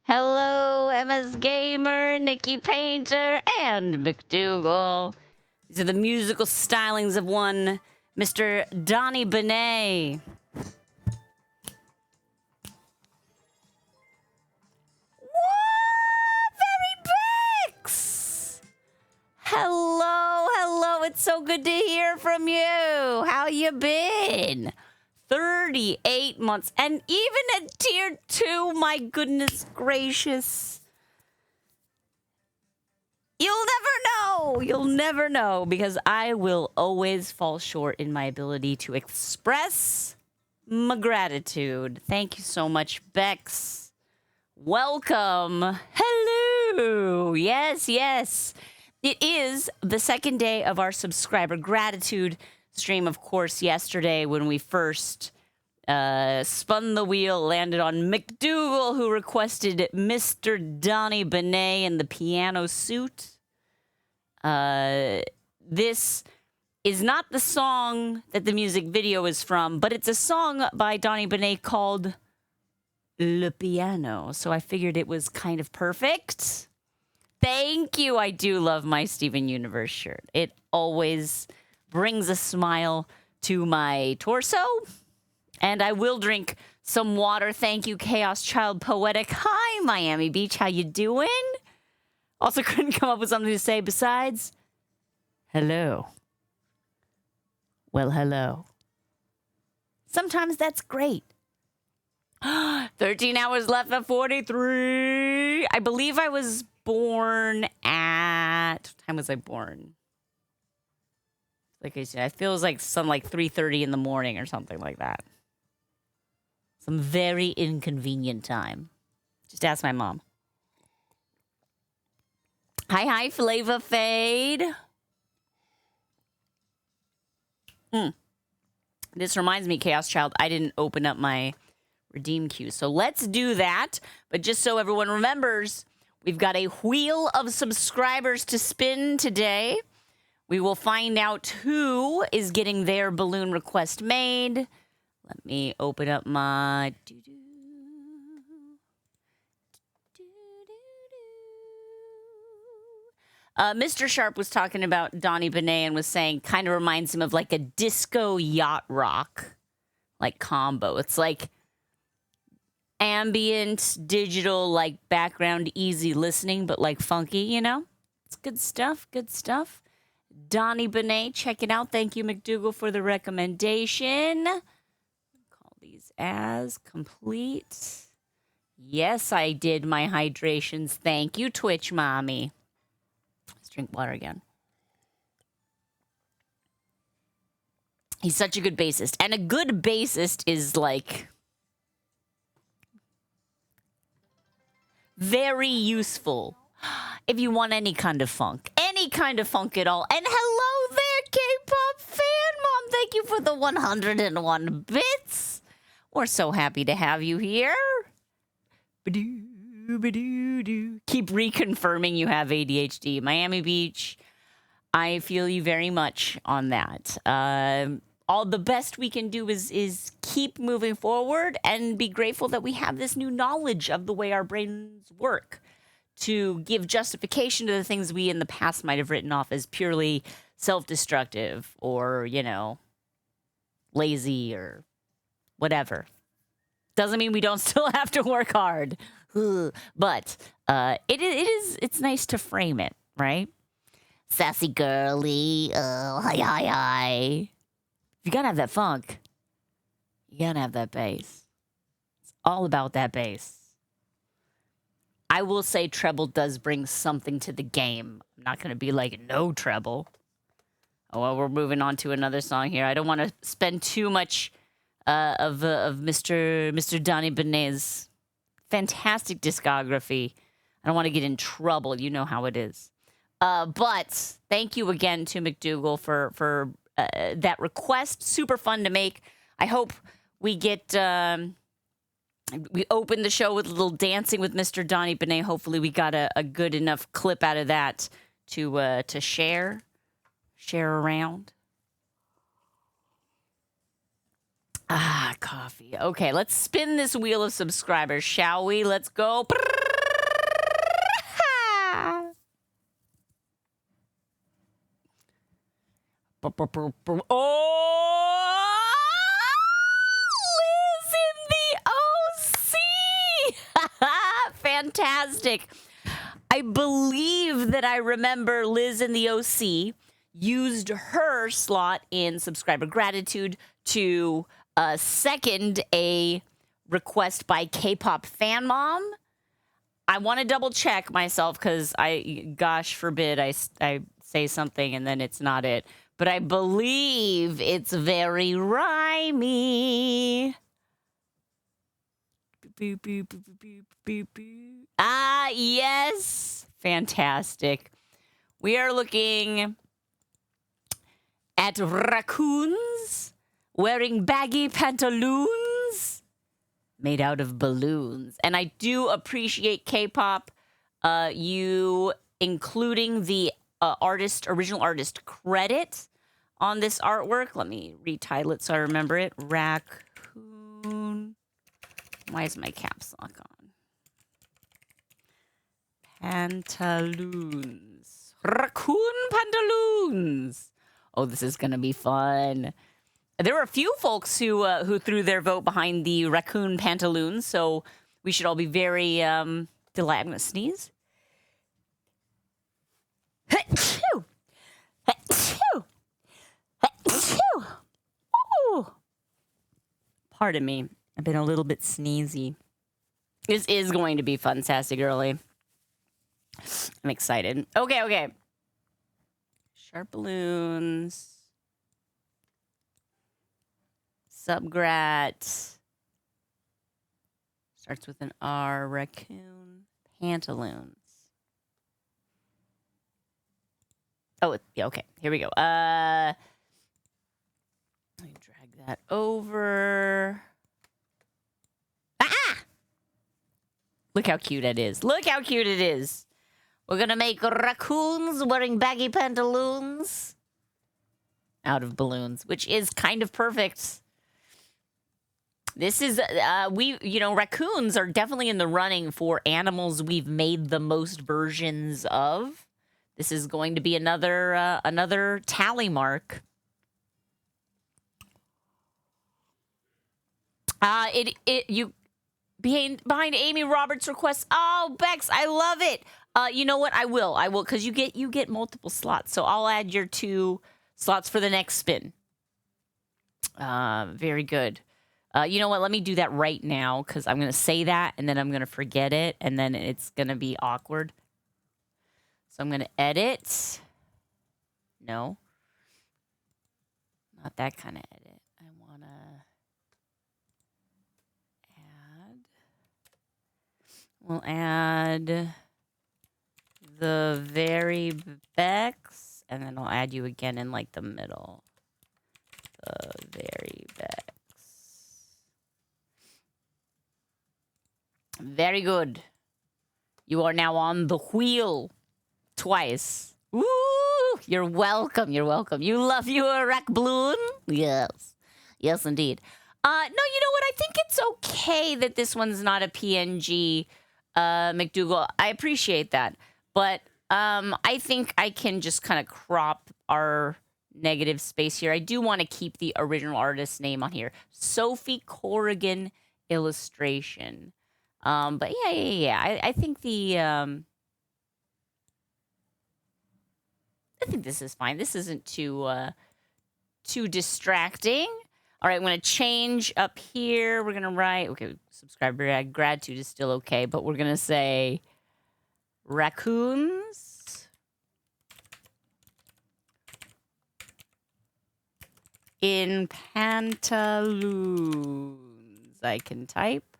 Hello, MS Gamer, Nikki Painter, and McDougal. These are the musical stylings of one Mr. Donnie Benet. What? Very Bix! Hello, it's so good to hear from you. How you been? 38 months, and even at tier 2, my goodness gracious. You'll never know, because I will always fall short in my ability to express my gratitude. Thank you so much, Bex. Welcome. Hello. Yes. It is the second day of our subscriber gratitude stream, of course. Yesterday, when we first spun the wheel, landed on McDougal, who requested Mr. Donnie Benet in the piano suit. This is not the song that the music video is from, but it's a song by Donnie Benet called Le Piano. So I figured it was kind of perfect. Thank you. I do love my Steven Universe shirt. It always brings a smile to my torso. And I will drink some water. Thank you, Chaos Child Poetic. Hi, Miami Beach. How you doing? Also couldn't come up with something to say besides hello. Well, hello. Sometimes that's great. 13 hours left at 43. I believe I was born at... What time was I born? Like I said, it feels like some 3:30 in the morning or something like that. Some very inconvenient time. Just ask my mom. Hi, Flavor Fade. This reminds me, Chaos Child, I didn't open up my redeem queue. So let's do that. But just so everyone remembers, we've got a wheel of subscribers to spin today. We will find out who is getting their balloon request made. Let me open up my... Mr. Sharp was talking about Donnie Benet and was saying kind of reminds him of like a disco yacht rock combo. It's like ambient, digital, background, easy listening, but funky, you know? It's good stuff. Donnie Benet, check it out. Thank you, McDougal, for the recommendation. Call these as complete. Yes, I did my hydrations. Thank you, Twitch Mommy. Let's drink water again. He's such a good bassist. And a good bassist is very useful if you want any kind of funk. Any kind of funk at all. And hello there, K-pop fan mom. Thank you for the 101 bits. We're so happy to have you here. Keep reconfirming you have ADHD. Miami Beach, I feel you very much on that. All the best we can do is keep moving forward and be grateful that we have this new knowledge of the way our brains work to give justification to the things we in the past might have written off as purely self-destructive or, lazy or whatever. Doesn't mean we don't still have to work hard. But it's nice to frame it, right? Sassy girly, hi. You gotta have that funk. You gotta have that bass. It's all about that bass. I will say treble does bring something to the game. I'm not gonna be no treble. Oh, well, we're moving on to another song here. I don't want to spend too much of Mr. Donnie Benet's fantastic discography. I don't want to get in trouble. You know how it is. But thank you again to McDougal for that request. Super fun to make. I hope we get... we opened the show with a little dancing with Mr. Donnie Benet. Hopefully we got a good enough clip out of that to share around. Coffee. Okay, let's spin this wheel of subscribers, shall we? Let's go. Oh, Liz in the OC. Fantastic. I believe that I remember Liz in the OC used her slot in subscriber gratitude to second a request by K-pop fan mom. I want to double check myself because gosh forbid I say something and then it's not it. But I believe it's very rhymey. Ah, yes. Fantastic. We are looking at Raccoons wearing baggy pantaloons made out of balloons. And I do appreciate K-pop, you including the original artist credit on this artwork. Let me retitle it so I remember it. Raccoon. Why is my caps lock on? Pantaloons. Raccoon Pantaloons. Oh, this is going to be fun. There were a few folks who threw their vote behind the Raccoon Pantaloons, so we should all be very delighted. I'm going to sneeze. Pardon me. I've been a little bit sneezy. This is going to be fun, Sassy Girly. I'm excited. Okay. SharpBalloons. SubGrat. Starts with an R. Raccoon. Pantaloons. Oh, yeah, okay. Here we go. Let me drag that over. Ah! Look how cute it is. Look how cute it is. We're going to make raccoons wearing baggy pantaloons out of balloons, which is kind of perfect. This is, raccoons are definitely in the running for animals we've made the most versions of. This is going to be another tally mark. Behind Amy Roberts' request. Oh, Bex, I love it. You know what? I will, because you get multiple slots. So I'll add your 2 slots for the next spin. Very good. You know what? Let me do that right now, because I'm going to say that, and then I'm going to forget it, and then it's going to be awkward. So I'm going to edit. No. Not that kind of edit. I want to add. We'll add the very Bex, and then I'll add you again in like the middle. The very Bex. Very good. You are now on the wheel. Twice. Woo! You're welcome. You're welcome. You love your rack balloon? Yes. Yes, indeed. No, you know what? I think it's okay that this one's not a PNG, McDougal. I appreciate that. But I think I can just kind of crop our negative space here. I do want to keep the original artist's name on here. Sophie Corrigan illustration. But yeah. I think I think this is fine. This isn't too distracting. All right, I'm going to change up here. We're going to write, okay, subscriber gratitude is still okay, but we're going to say raccoons in pantaloons. I can type.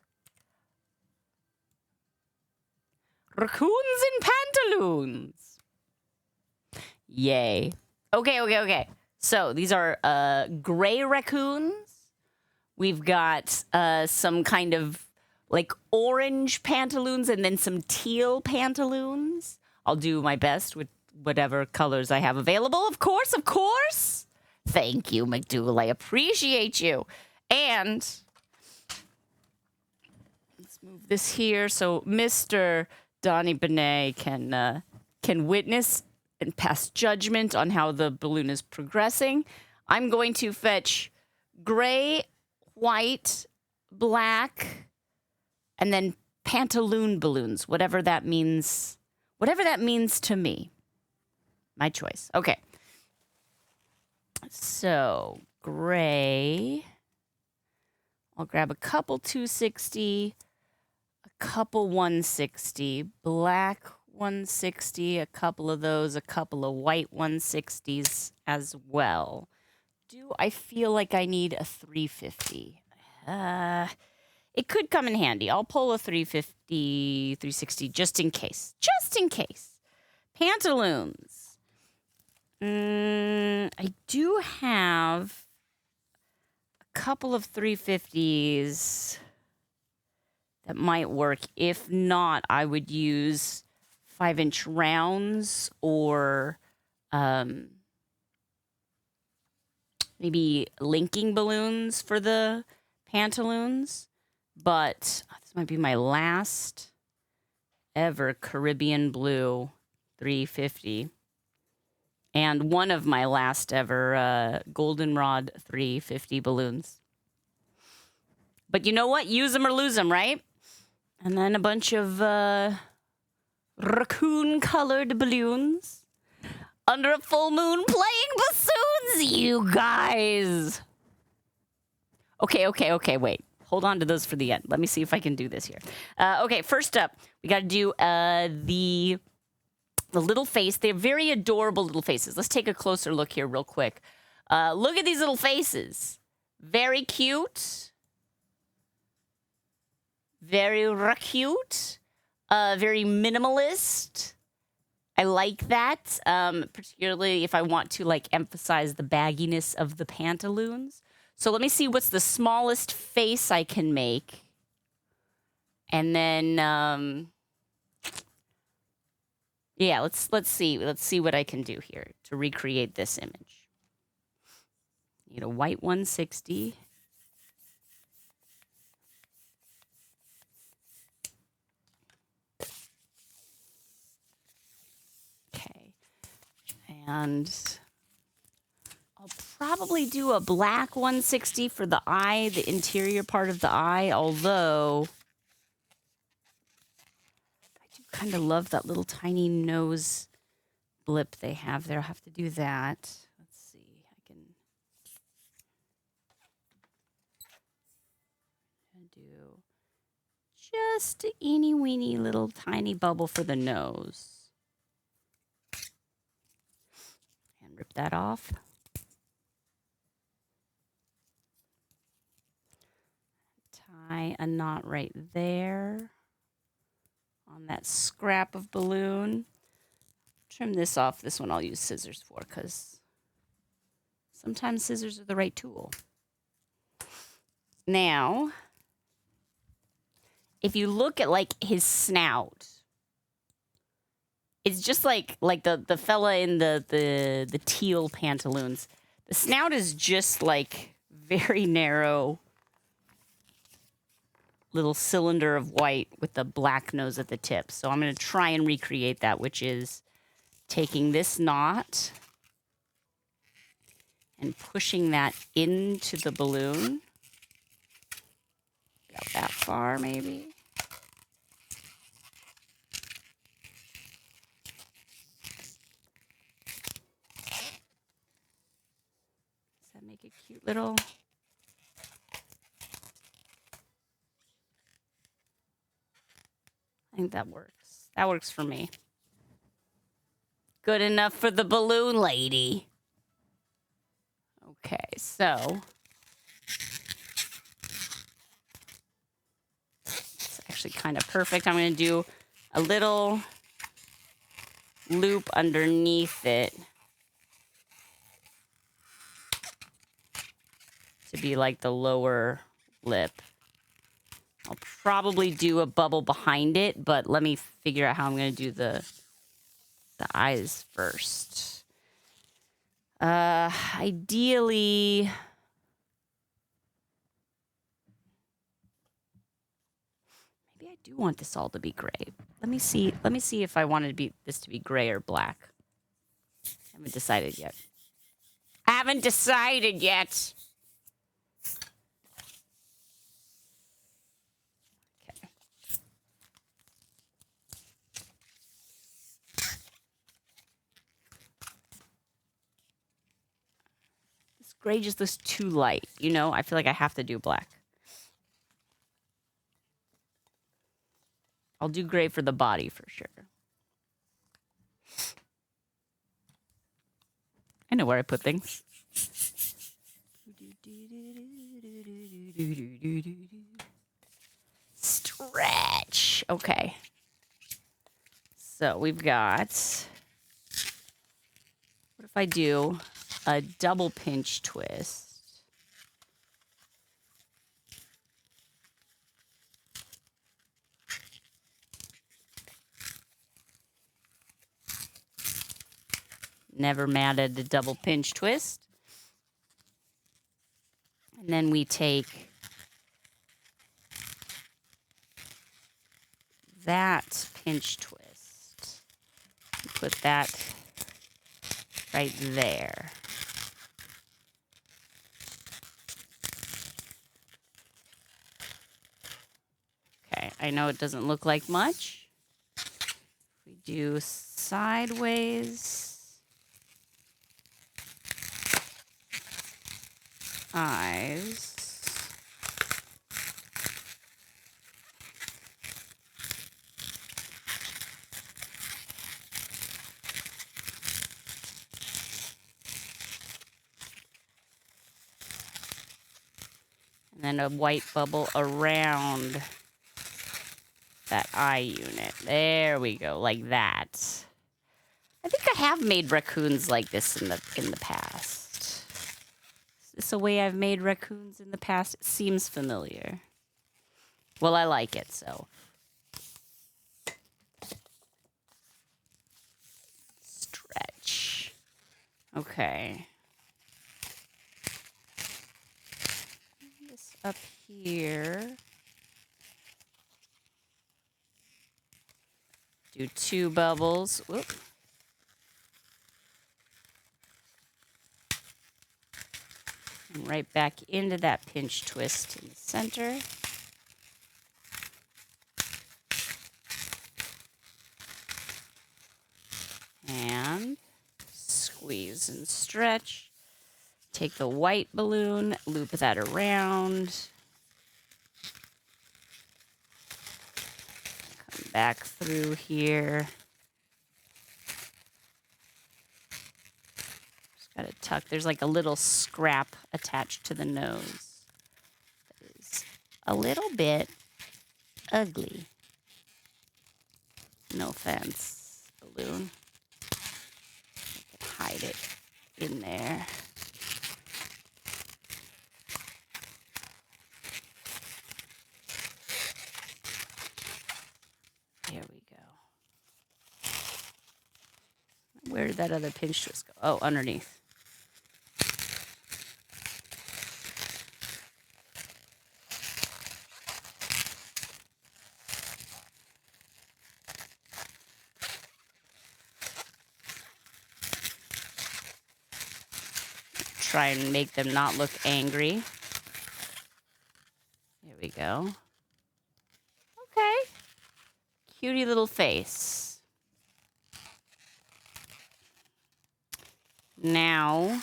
Raccoons in pantaloons. Yay. Okay. So these are gray raccoons. We've got some kind of like orange pantaloons and then some teal pantaloons. I'll do my best with whatever colors I have available. Of course. Thank you, McDougal. I appreciate you. And let's move this here so Mr. Donnie Benet can witness can pass judgment on how the balloon is progressing. I'm going to fetch gray, white, black, and then Pantaloon balloons, whatever that means. Whatever that means to me. My choice. Okay. So, gray. I'll grab a couple 260, a couple 160, black 160, a couple of those, a couple of white 160s as well. Do I feel like I need a 350? It could come in handy. I'll pull a 350, 360 just in case. Just in case. Pantaloons. I do have a couple of 350s that might work. If not, I would use 5-inch rounds or maybe linking balloons for the Pantaloons. But this might be my last ever Caribbean Blue 350. And one of my last ever Goldenrod 350 balloons. But you know what? Use them or lose them, right? And then a bunch of raccoon-colored balloons under a full moon playing bassoons, you guys. Okay, wait. Hold on to those for the end. Let me see if I can do this here. Okay, first up, we got to do the little face. They're very adorable little faces. Let's take a closer look here real quick. Look at these little faces. Very cute. Very cute. Very minimalist. I like that. Particularly if I want to like emphasize the bagginess of the Pantaloons. So let me see what's the smallest face I can make. And then yeah, let's see what I can do here to recreate this image. Need a white 160. Okay. And I'll probably do a black 160 for the eye, the interior part of the eye, although kind of love that little tiny nose blip they have there. I'll have to do that. Let's see. I can do just a eeny weeny little tiny bubble for the nose. And rip that off. Tie a knot right there. On that scrap of balloon. Trim this off. This one I'll use scissors for because sometimes scissors are the right tool. Now, if you look at like his snout, it's just like the fella in the teal Pantaloons. The snout is just like very narrow little cylinder of white with the black nose at the tip. So I'm going to try and recreate that, which is taking this knot and pushing that into the balloon. About that far, maybe. Does that make a cute little... I think that works. That works for me. Good enough for the balloon lady. Okay, so it's actually kind of perfect. I'm going to do a little loop underneath it to be like the lower lip. I'll probably do a bubble behind it, but let me figure out how I'm going to do the eyes first. Ideally, maybe I do want this all to be gray. Let me see if I wanted this to be gray or black. Haven't decided yet. Haven't decided yet. Okay. This gray just looks too light. You know, I feel like I have to do black. I'll do gray for the body for sure. I know where I put things. Stretch. Okay. So we've got... What if I do a double pinch twist? Never mad at a double pinch twist. And then we take that pinch twist. Put that right there. Okay, I know it doesn't look like much. We do sideways. Eyes. And then a white bubble around that eye unit. There we go, like that. I think I have made raccoons like this in the past. Is this a way I've made raccoons in the past? It seems familiar. Well, I like it, so. Stretch. Okay. This up here. Do 2 bubbles. Whoop. And right back into that pinch twist in the center. And squeeze and stretch. Take the white balloon, loop that around. Come back through here. Got to tuck. There's like a little scrap attached to the nose. That is a little bit ugly. No offense, balloon. I can hide it in there. There we go. Where did that other pinch twist go? Oh, underneath. Try and make them not look angry. There we go. Okay. Cutie little face. Now,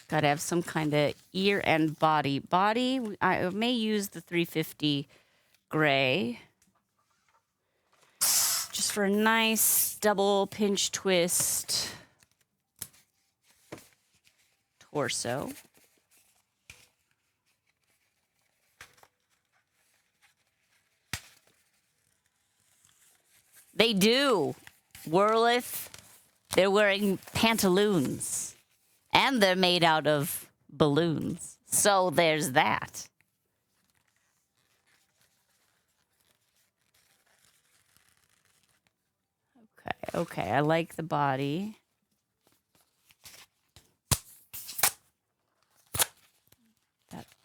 gotta have some kind of ear and body. Body, I may use the 350 gray. Just for a nice double pinch twist. Torso. They do. Whirlith, they're wearing pantaloons. And they're made out of balloons. So there's that. Okay, I like the body.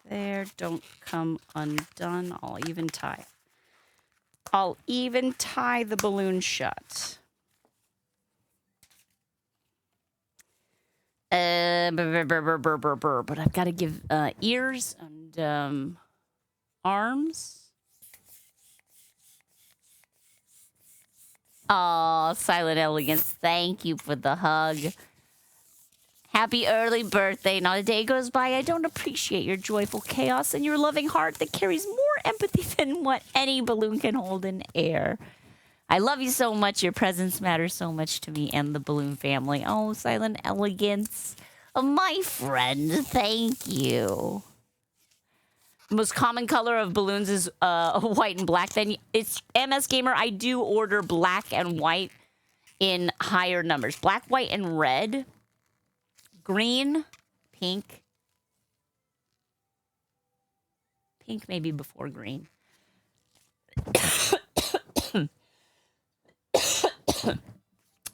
There, don't come undone. I'll even tie. I'll even tie the balloon shut. But I've got to give ears and arms. Oh, Silent Elegance, thank you for the hug. Happy early birthday. Not a day goes by I don't appreciate your joyful chaos and your loving heart that carries more empathy than what any balloon can hold in air. I love you so much. Your presence matters so much to me and the balloon family. Oh, Silent Elegance. My friend, thank you. The most common color of balloons is white and black. Then it's MS Gamer. I do order black and white in higher numbers. Black, white, and red. Green, pink. Pink maybe before green.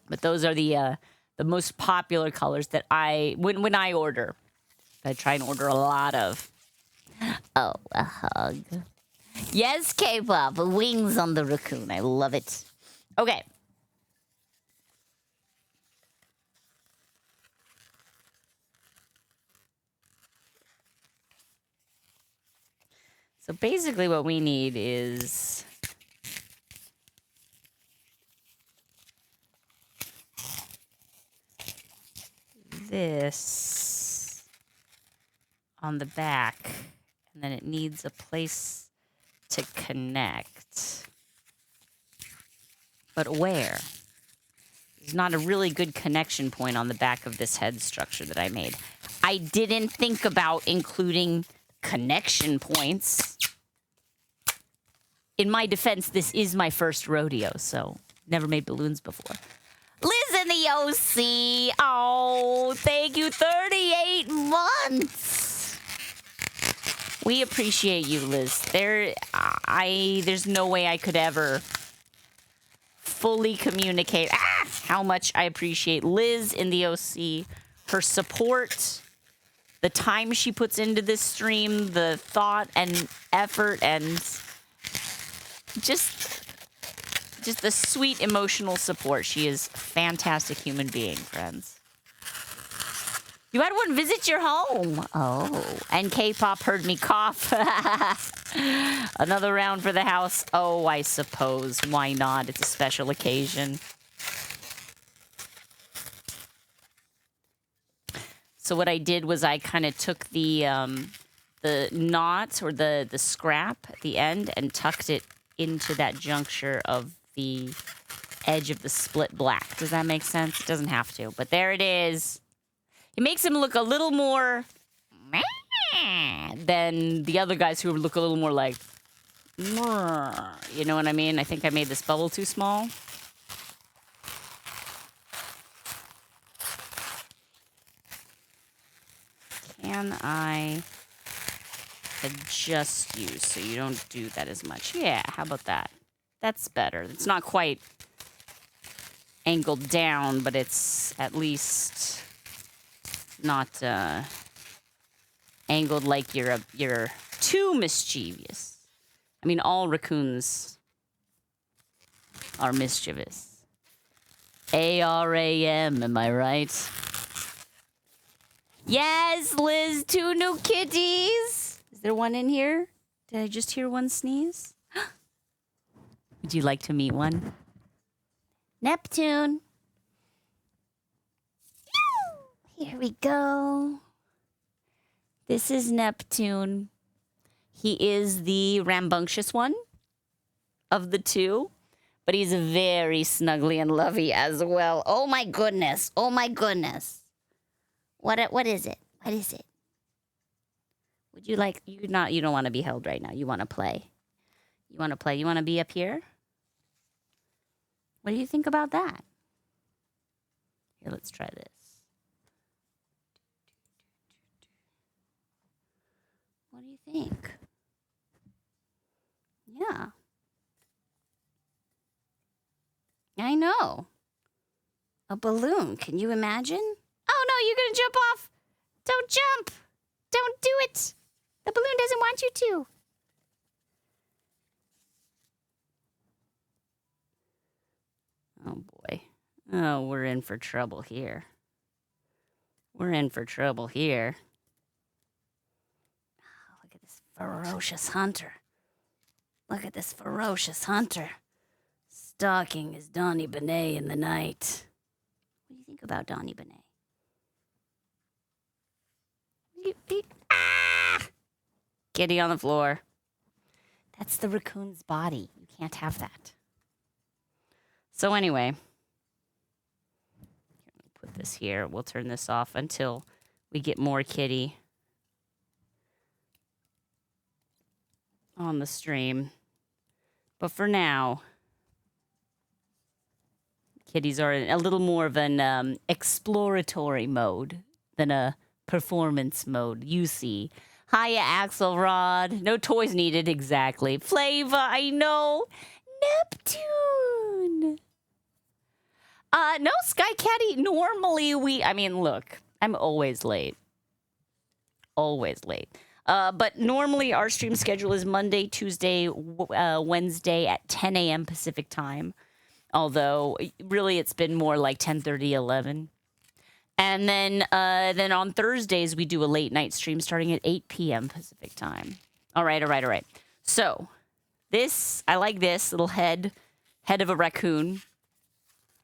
But those are the most popular colors that when I order. I try and order a lot of. Oh, a hug. Yes, K-pop. Wings on the raccoon. I love it. Okay. So basically what we need is this on the back, and then it needs a place to connect. But where? There's not a really good connection point on the back of this head structure that I made. I didn't think about including connection points. In my defense, this is my first rodeo, so never made balloons before. Liz in the OC. Oh, thank you. 38 months. We appreciate you, Liz. There's no way I could ever fully communicate how much I appreciate Liz in the OC, her support, the time she puts into this stream, the thought and effort, and just the sweet emotional support. She is a fantastic human being, friends. You had one visit your home. Oh, and K-pop heard me cough. Another round for the house. Oh, I suppose. Why not? It's a special occasion. So what I did was I kind of took the knot or the scrap at the end and tucked it into that juncture of the edge of the split black. Does that make sense? It doesn't have to, but there it is. It makes him look a little more than the other guys who look a little more like, you know what I mean? I think I made this bubble too small. Can I adjust you so you don't do that as much? Yeah, how about that? That's better. It's not quite angled down, but it's at least not angled like you're too mischievous. I mean, all raccoons are mischievous. ARAM, am I right? Yes, Liz, 2 new kitties. Is there one in here? Did I just hear one sneeze? Would you like to meet one? Neptune. Here we go. This is Neptune. He is the rambunctious one of the two, but he's very snuggly and lovey as well. Oh my goodness. Oh my goodness. What is it? What is it? Would you like, you don't want to be held right now. You want to play. You want to play. You want to be up here? What do you think about that? Here, let's try this. What do you think? Yeah. I know. A balloon. Can you imagine? Oh, no, you're going to jump off. Don't jump. Don't do it. The balloon doesn't want you to. Oh, boy. Oh, we're in for trouble here. We're in for trouble here. Oh, look at this ferocious hunter. Look at this ferocious hunter. Stalking his Donnie Benet in the night. What do you think about Donnie Benet? Ah! Kitty on the floor. That's the raccoon's body. You can't have that. So anyway, put this here. We'll turn this off until we get more kitty on the stream. But for now, kitties are in a little more of an exploratory mode than a performance mode. You see. Hiya, Axelrod. No toys needed, exactly. Flava, I know. Neptune. No, Sky Caddy. Normally look, I'm always late. Always late. But normally our stream schedule is Monday, Tuesday, Wednesday at 10 a.m. Pacific time. Although, really, it's been more like 10:30, 11. And then on Thursdays, we do a late night stream starting at 8 p.m. Pacific time. All right. So, I like this little head of a raccoon.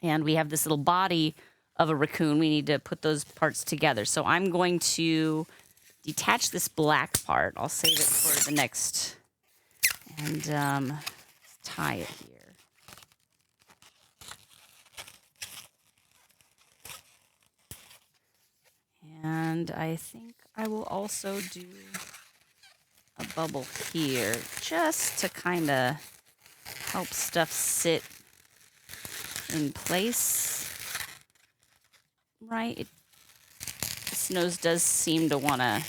And we have this little body of a raccoon. We need to put those parts together. So I'm going to detach this black part. I'll save it for the next. And tie it here. And I think I will also do a bubble here just to kind of help stuff sit in place. Right? This nose does seem to want to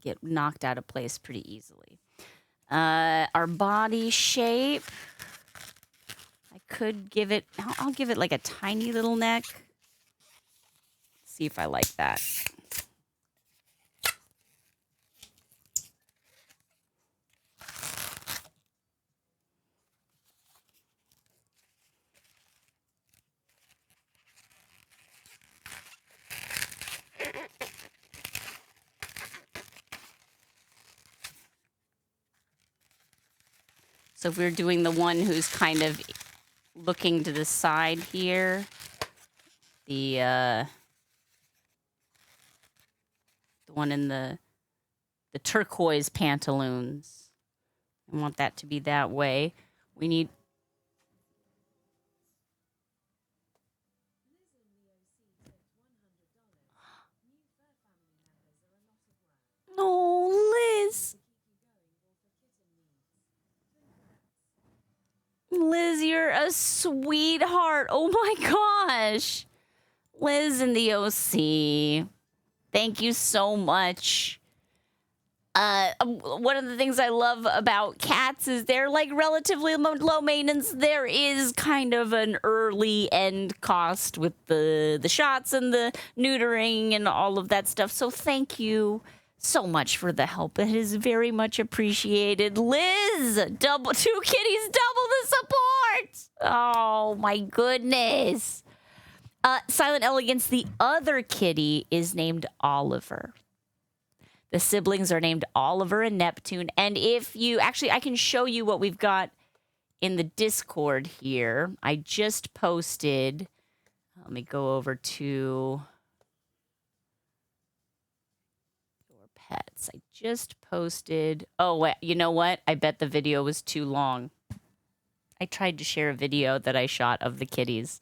get knocked out of place pretty easily. Our body shape, I could give it, I'll give it like a tiny little neck. See if I like that. So if we're doing the one who's kind of looking to the side here, the one in the turquoise pantaloons. I want that to be that way. We need... Oh, Liz! Liz, you're a sweetheart. Oh my gosh. Liz in the OC. Thank you so much. One of the things I love about cats is they're like relatively low maintenance. There is kind of an early end cost with the shots and the neutering and all of that stuff. So thank you so much for the help. It is very much appreciated. Liz, two kitties, double the support. Oh my goodness. Silent Elegance, the other kitty is named Oliver. The siblings are named Oliver and Neptune. And if you actually, I can show you what we've got in the Discord here. I just posted, let me go over to your pets. I just posted, oh, wait, you know what? I bet the video was too long. I tried to share a video that I shot of the kitties.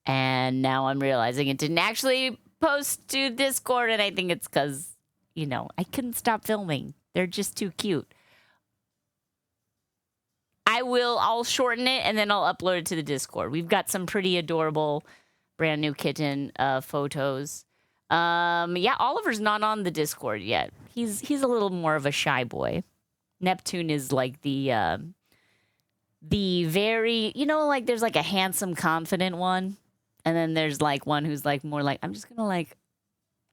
And now I'm realizing it didn't actually post to Discord. And I think it's because, you know, I couldn't stop filming. They're just too cute. I'll shorten it and then I'll upload it to the Discord. We've got some pretty adorable brand new kitten photos. Yeah, Oliver's not on the Discord yet. He's a little more of a shy boy. Neptune is like the very, you know, like there's like a handsome, confident one. And then there's like one who's like more like, I'm just going to like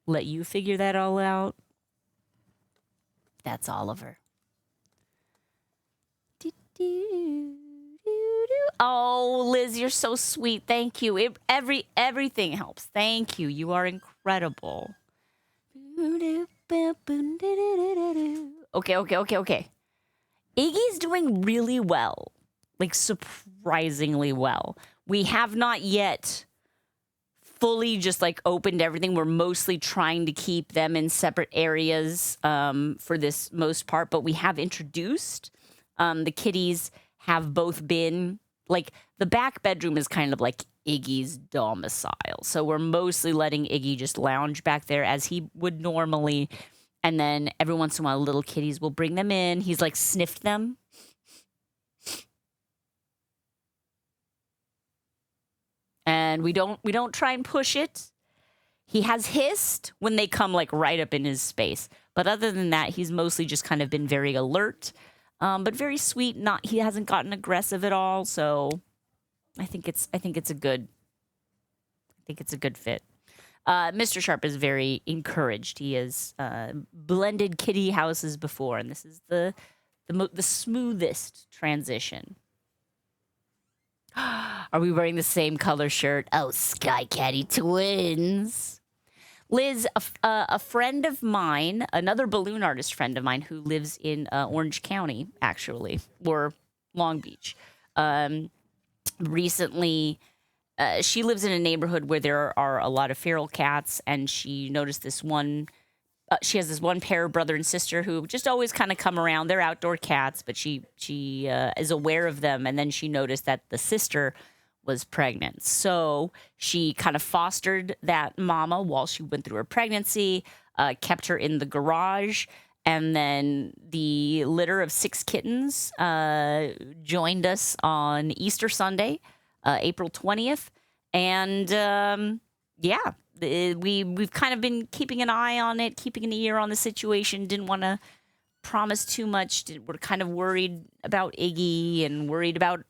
let you figure that all out. That's Oliver. Oh, Liz, you're so sweet. Thank you. Everything helps. Thank you. You are incredible. Okay. Iggy's doing really well. Like, surprisingly well. We have not yet fully just, like, opened everything. We're mostly trying to keep them in separate areas for this most part. But we have introduced. The kitties have both been... Like, the back bedroom is kind of like Iggy's domicile. So we're mostly letting Iggy just lounge back there as he would normally. And then every once in a while, little kitties will bring them in. He's, like, sniffed them. And we don't try and push it. He has hissed when they come, like, right up in his space. But other than that, he's mostly just kind of been very alert. But very sweet. He hasn't gotten aggressive at all. So I think it's a good fit. Mr. Sharp is very encouraged. He has blended kitty houses before, and this is the smoothest transition. Are we wearing the same color shirt? Oh, Sky Caddy twins. Liz, a friend of mine, another balloon artist friend of mine who lives in Orange County, actually, or Long Beach, recently, she lives in a neighborhood where there are a lot of feral cats, and she noticed this one. She has this one pair of brother and sister who just always kind of come around. They're outdoor cats, but she is aware of them, and then she noticed that the sister was pregnant. So she kind of fostered that mama while she went through her pregnancy, kept her in the garage, and then the litter of 6 kittens joined us on Easter Sunday, April 20th. And we've kind of been keeping an eye on it, keeping an ear on the situation. Didn't want to promise too much. We're kind of worried about Iggy and worried about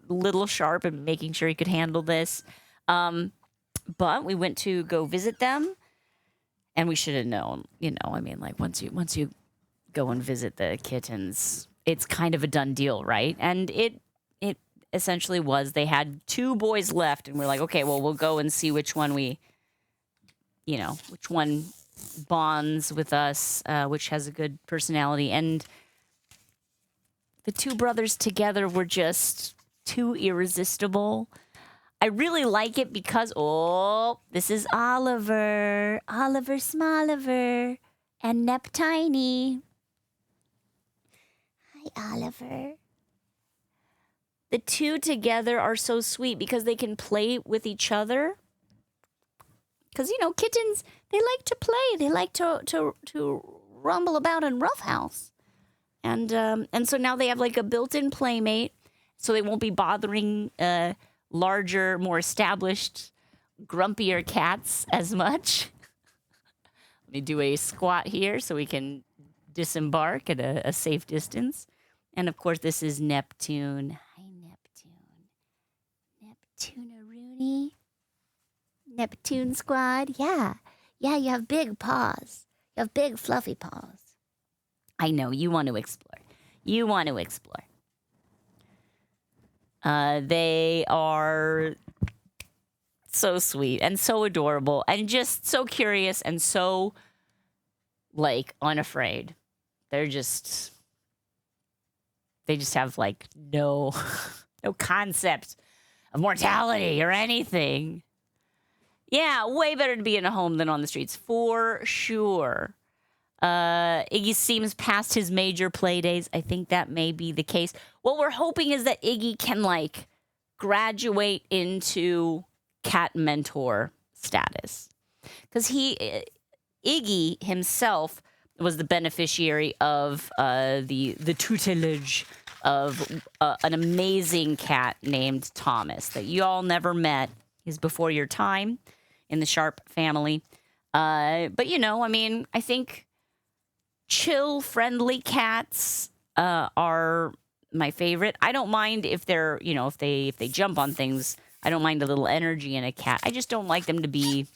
Little Sharp and making sure he could handle this. But we went to go visit them, and we should have known. I mean, like once you go and visit the kittens, it's kind of a done deal, right? And it essentially was. They had 2 boys left, and we're like, okay, well, we'll go and see which one which one bonds with us, which has a good personality. And the 2 brothers together were just too irresistible. I really like it because, this is Oliver Smoliver, and Neptiny. Hi, Oliver. The 2 together are so sweet because they can play with each other. Because, kittens, they like to play. They like to rumble about in roughhouse. And so now they have like a built-in playmate, so they won't be bothering larger, more established, grumpier cats as much. Let me do a squat here so we can disembark at a safe distance. And, of course, this is Neptune. Hi, Neptune. Neptune-a-rooney. Neptune squad. Yeah, you have big paws. You have big, fluffy paws. I know, you want to explore. They are so sweet and so adorable and just so curious and so, like, unafraid. They just have, like, no concept of mortality or anything. Yeah, way better to be in a home than on the streets, for sure. Iggy seems past his major play days. I think that may be the case. What we're hoping is that Iggy can, like, graduate into cat mentor status. Because Iggy himself was the beneficiary of the tutelage of an amazing cat named Thomas that you all never met. He's before your time in the Sharp family. But, I think chill, friendly cats are my favorite. I don't mind if they're, if they jump on things. I don't mind a little energy in a cat. I just don't like them to be,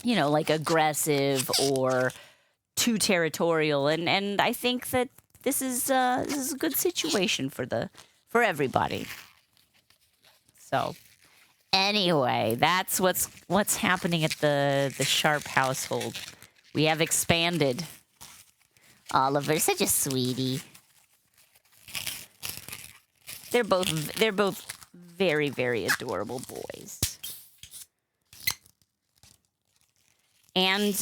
like aggressive or too territorial. And I think that this is a good situation for the for everybody. So anyway, that's what's happening at the Sharp household. We have expanded. Oliver, such a sweetie. They're both very, very adorable boys. And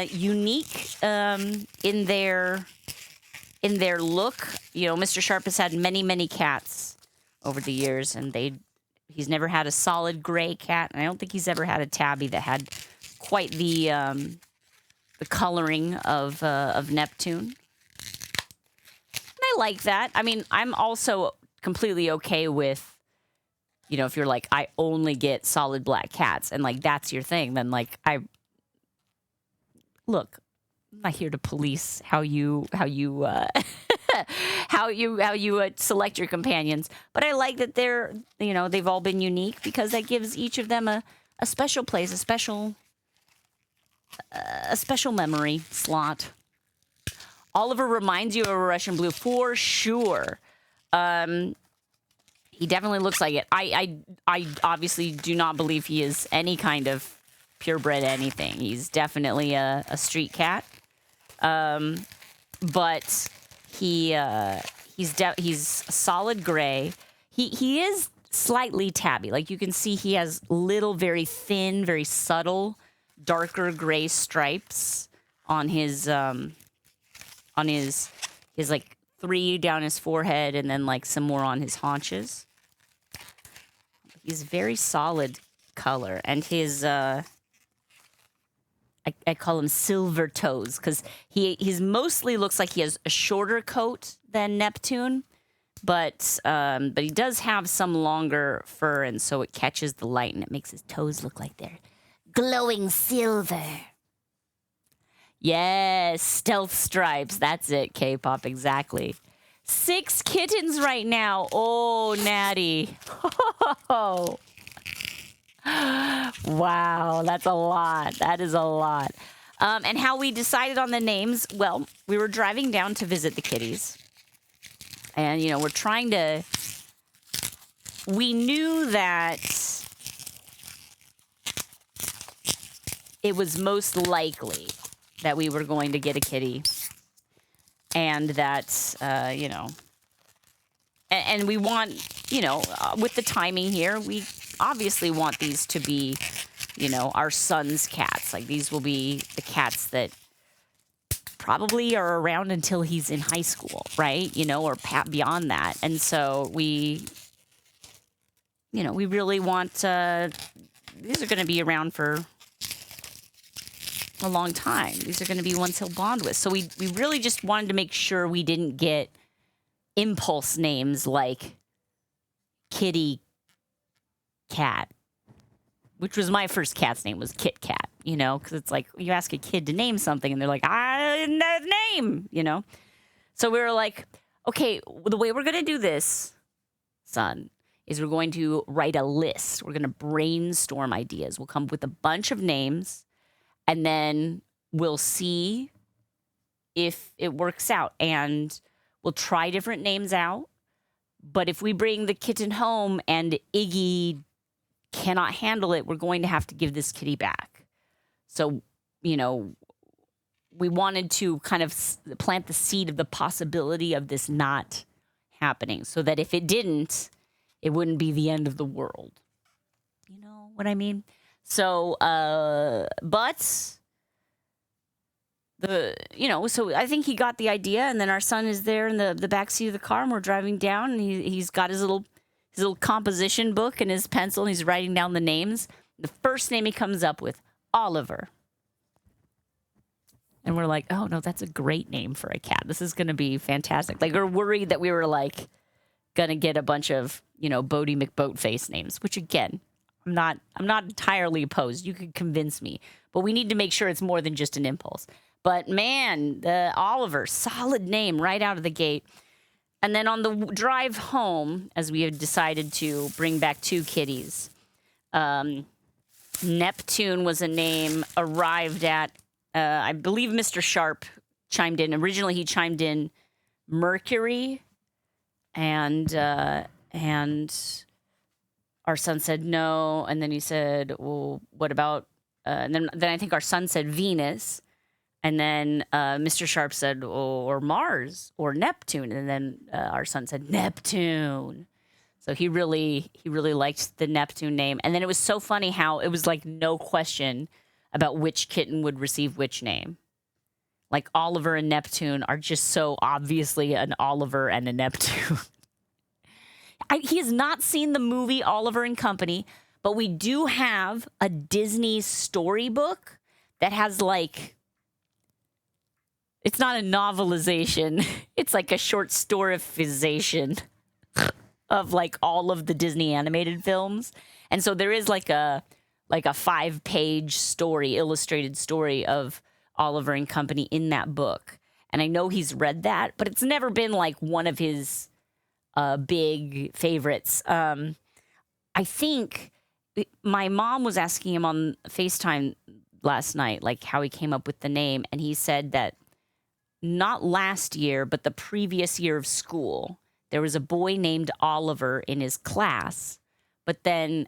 unique in their look. You know, Mr. Sharp has had many, many cats over the years, and he's never had a solid gray cat, and I don't think he's ever had a tabby that had quite the coloring of Neptune. And I like that. I mean, I'm also completely okay with, you know, if you're like, I only get solid black cats, and like that's your thing, then like look, I'm not here to police how you select your companions, but I like that they've all been unique because that gives each of them a special place, a special memory slot. Oliver reminds you of a Russian Blue for sure. He definitely looks like it. I obviously do not believe he is any kind of purebred anything. He's definitely a street cat. But he's solid gray. He is slightly tabby. Like you can see he has little, very thin, very subtle, darker gray stripes on his like 3 down his forehead and then like some more on his haunches. He's very solid color, and his I call him silver toes because he's mostly looks like he has a shorter coat than Neptune, but he does have some longer fur, and so it catches the light and it makes his toes look like they're glowing silver. Yes, stealth stripes. That's it, K-pop, exactly. 6 kittens right now. Oh, Natty. Oh. Wow, that's a lot. That is a lot. And how we decided on the names, well, we were driving down to visit the kitties. And, you know, we knew that it was most likely that we were going to get a kitty. And that, you know, and we want, you know, with the timing here, we obviously want these to be, you know, our son's cats. Like these will be the cats that probably are around until he's in high school, right? You know, or beyond that. And so we, you know, we really want, these are going to be around for a long time. These are going to be ones he'll bond with. So we really just wanted to make sure we didn't get impulse names like Kitty Cat, which was my first cat's name, was Kit Kat, you know, because it's like you ask a kid to name something and they're like, I didn't know the name, you know. So we were like, okay, the way we're going to do this, son, is we're going to write a list. We're going to brainstorm ideas. We'll come up with a bunch of names, and then we'll see if it works out. And we'll try different names out. But if we bring the kitten home and Iggy cannot handle it, we're going to have to give this kitty back. So, you know, we wanted to kind of plant the seed of the possibility of this not happening so that if it didn't, it wouldn't be the end of the world. You know what I mean? So, but so I think he got the idea, and then our son is there in the backseat of the car, and we're driving down, and he's got his little composition book and his pencil, and he's writing down the names. The first name he comes up with, Oliver. And we're like, oh, no, that's a great name for a cat. This is going to be fantastic. Like, we're worried that we were, like, going to get a bunch of, you know, Bodie McBoatface names, which, again, I'm not entirely opposed. You could convince me. But we need to make sure it's more than just an impulse. But, man, Oliver, solid name right out of the gate. And then on the drive home, as we had decided to bring back 2 kitties, Neptune was a name arrived at. I believe Mr. Sharp chimed in. Originally, he chimed in Mercury. And And our son said no. And then he said, well, what about, and then I think our son said Venus. And then Mr. Sharp said, or Mars or Neptune. And then our son said Neptune. So he really liked the Neptune name. And then it was so funny how it was like no question about which kitten would receive which name. Like Oliver and Neptune are just so obviously an Oliver and a Neptune. He has not seen the movie Oliver and Company, but we do have a Disney storybook that has like, it's not a novelization. It's like a short storyfization of like all of the Disney animated films. And so there is like a 5-page story, illustrated story of Oliver and Company in that book. And I know he's read that, but it's never been like one of his big favorites. I think my mom was asking him on FaceTime last night, like how he came up with the name. And he said that not last year, but the previous year of school, there was a boy named Oliver in his class. But then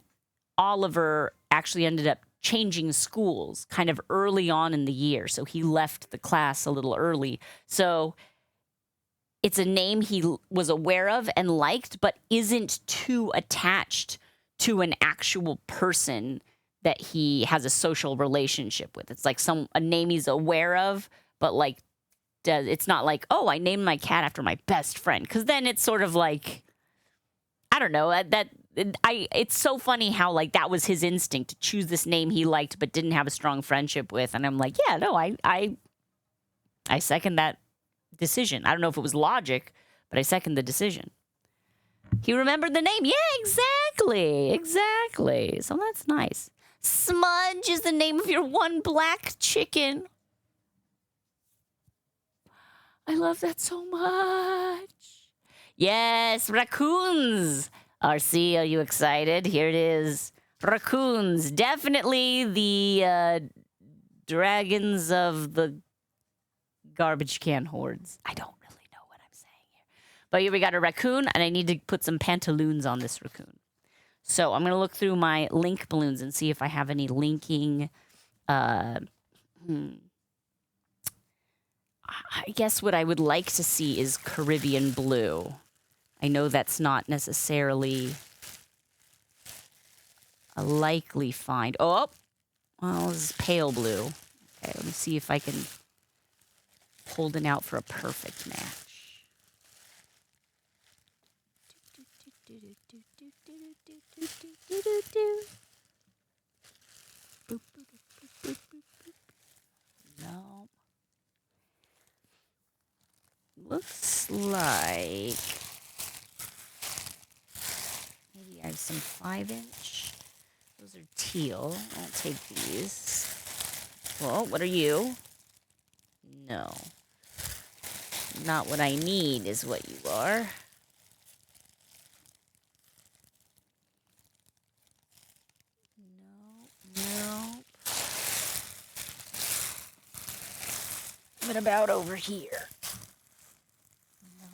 Oliver actually ended up changing schools kind of early on in the year. So he left the class a little early. So it's a name he was aware of and liked, but isn't too attached to an actual person that he has a social relationship with. It's like a name he's aware of, but like it's not like, oh, I named my cat after my best friend. Because then it's sort of like, I don't know, it's so funny how like that was his instinct to choose this name he liked but didn't have a strong friendship with. And I'm like, yeah, no, I second that decision. I don't know if it was logic, but I second the decision. He remembered the name. Yeah, exactly. So that's nice. Smudge is the name of your one black chicken. I love that so much. Yes, Raccoons. RC, are you excited? Here it is. Raccoons. Definitely the dragons of the garbage can hordes. I don't really know what I'm saying here. But here we got a raccoon, and I need to put some Pantaloons on this raccoon. So I'm going to look through my link balloons and see if I have any linking. I guess what I would like to see is Caribbean blue. I know that's not necessarily a likely find. Oh, well, this is pale blue. Okay, let me see if I can hold it out for a perfect match. No. Looks like maybe I have some 5-inch. Those are teal. I'll take these. Well, what are you? No. Not what I need is what you are. No. What about over here?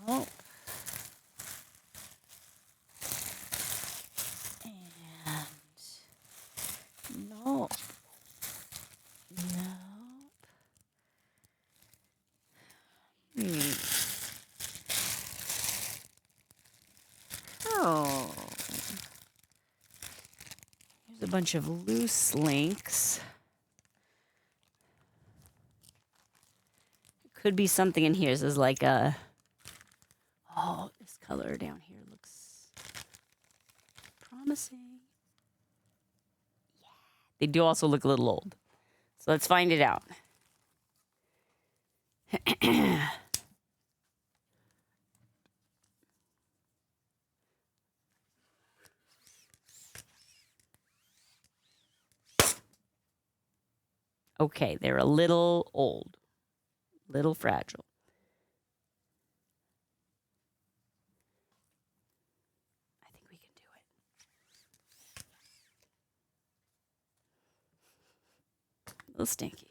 No. And no. No. Oh. Here's a bunch of loose links. Could be something in here. This is like a... Oh, this color down here looks promising. Yeah. They do also look a little old. So let's find it out. Okay, they're a little old. Little fragile. I think we can do it. A little stinky.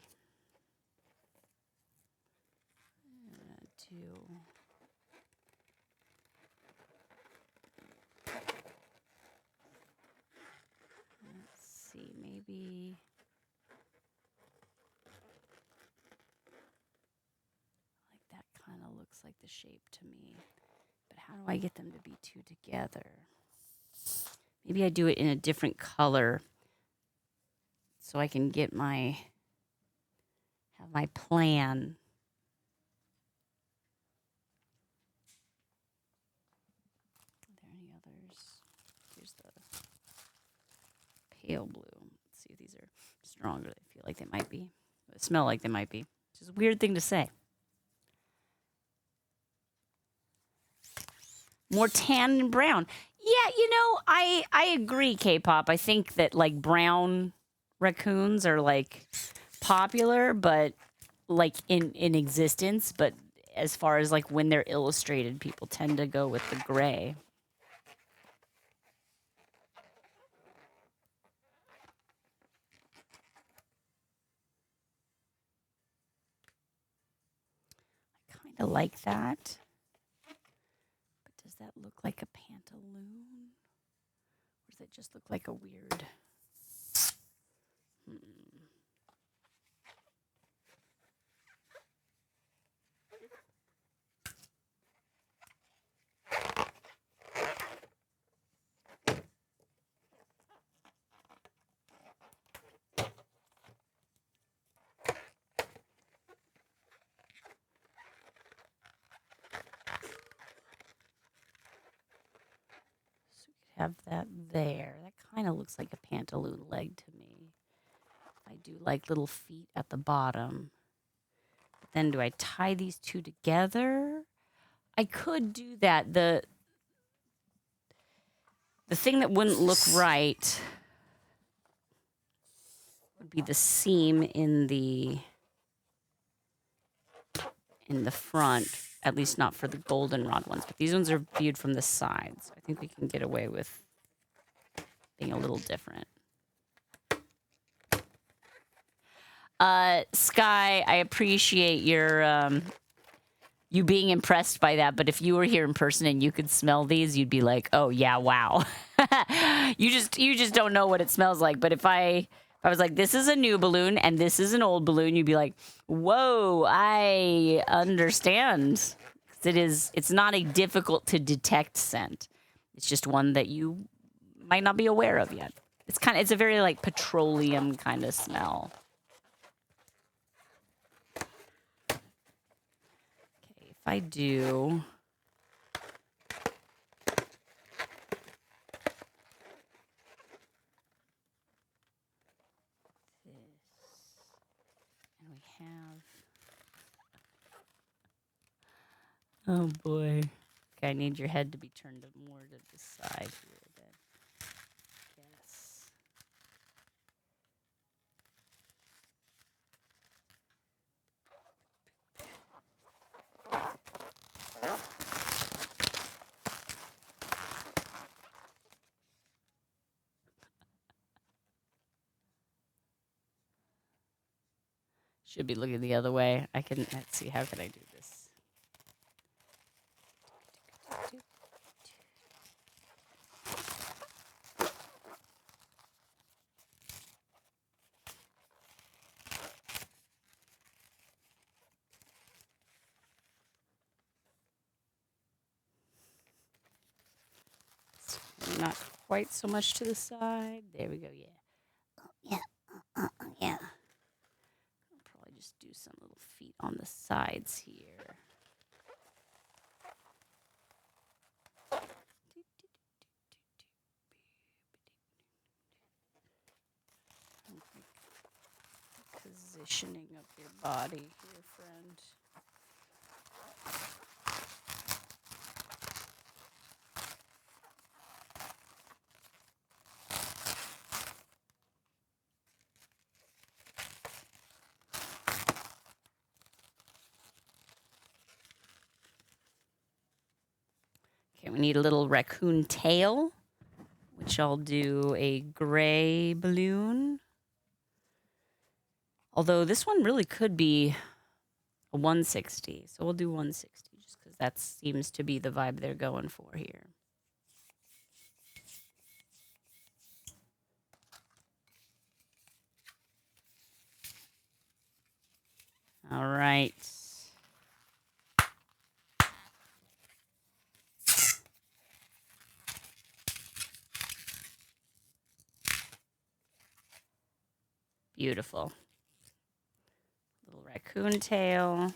be... Like that kind of looks like the shape to me. But how do I get them to be two together? Maybe I do it in a different color so I can get my... have my plan. Are there any others? Here's the pale blue. Let's see if these are stronger. I feel like they might be. They smell like they might be. Which is a weird thing to say. More tan and brown. Yeah, you know, I agree, K-pop. I think that like brown raccoons are like popular, but like in existence. But as far as like when they're illustrated, people tend to go with the gray. I kind of like that. But does that look like a pantaloon? Or does it just look like a weird... Have that there. That kind of looks like a pantaloon leg to me. I do like little feet at the bottom. But then do I tie these two together? I could do that. The thing that wouldn't look right would be the seam in the front, at least not for the goldenrod ones. But these ones are viewed from the side, so I think we can get away with being a little different. Sky, I appreciate your you being impressed by that, but if you were here in person and you could smell these, you'd be like, "Oh yeah, wow." you just don't know what it smells like. But if I was like, "This is a new balloon and this is an old balloon," you'd be like, "Whoa, I understand." It's not a difficult to detect scent. It's just one that you might not be aware of yet. It's a very like petroleum kind of smell. Okay, if I do this, and we have, oh boy. Okay, I need your head to be turned more to the side here then. Yes. Should be looking the other way. Let's see, how can I do this? Not quite so much to the side. There we go, yeah. Yeah. I'll probably just do some little feet on the sides here. Positioning of your body here, friend. Okay, we need a little raccoon tail, which I'll do a gray balloon. Although this one really could be a 160, so we'll do 160 just because that seems to be the vibe they're going for here. All right. Beautiful. Little raccoon tail.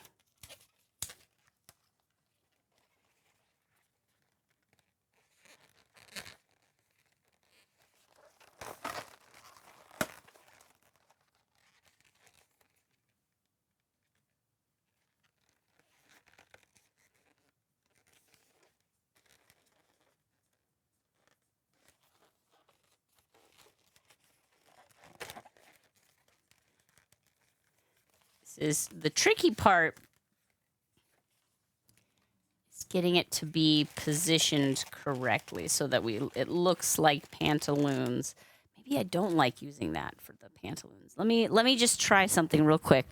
This is the tricky part. Getting it to be positioned correctly so that it looks like Pantaloons. Maybe I don't like using that for the Pantaloons. Let me just try something real quick.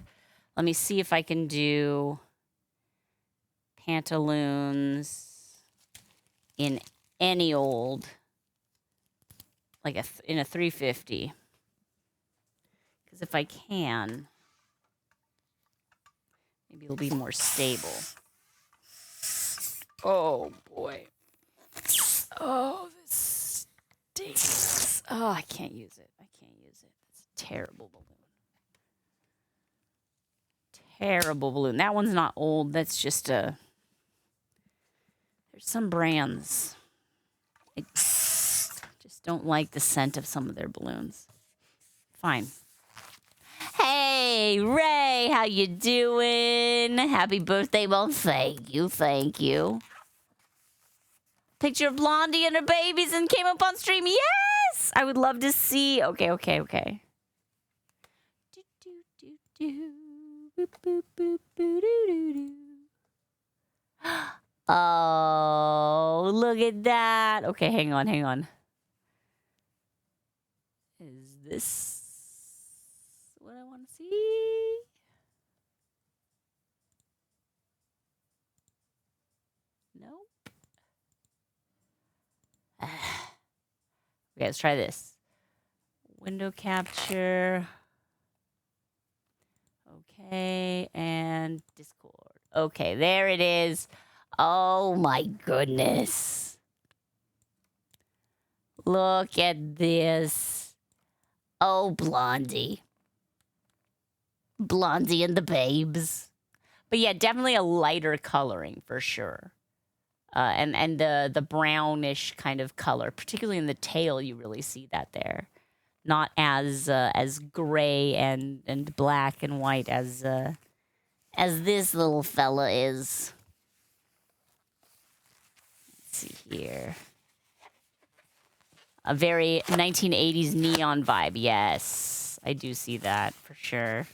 Let me see if I can do Pantaloons in any old, like in a 350. Because if I can, maybe it'll be more stable. Oh, boy. Oh, this stinks. Oh, I can't use it. I can't use it. It's a terrible balloon. Terrible balloon. That one's not old. That's just a... There's some brands. I just don't like the scent of some of their balloons. Fine. Hey, Ray, how you doing? Happy birthday. Well, thank you. Thank you. Picture of Blondie and her babies and came up on stream. Yes! I would love to see. Okay. Oh, look at that. Okay, hang on. Is this what I want to see? Nope. Okay, let's try this. Window capture. Okay, and Discord. Okay, there it is. Oh my goodness. Look at this. Oh, Blondie. Blondie and the babes. But yeah, definitely a lighter coloring for sure. And the brownish kind of color, particularly in the tail, you really see that there. Not as gray and black and white as this little fella is. Let's see here. A very 1980s neon vibe. Yes, I do see that for sure.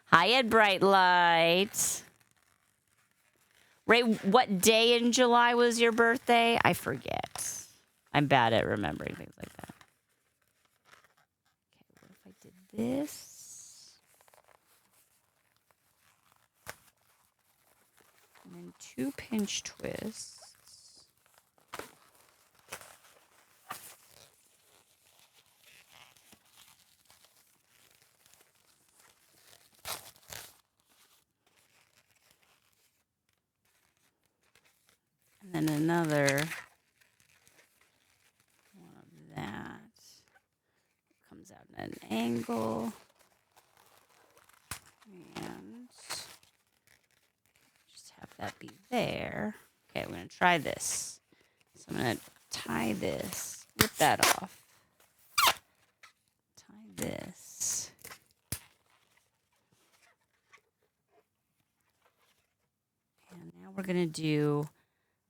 Hi, Ed Bright Light. Ray, what day in July was your birthday? I forget. I'm bad at remembering things like that. Okay, what if I did this? And then 2 pinch twists. And then another one of that. Comes out at an angle. And just have that be there. Okay, we're going to try this. So I'm going to tie this, rip that off. Tie this. And now we're going to do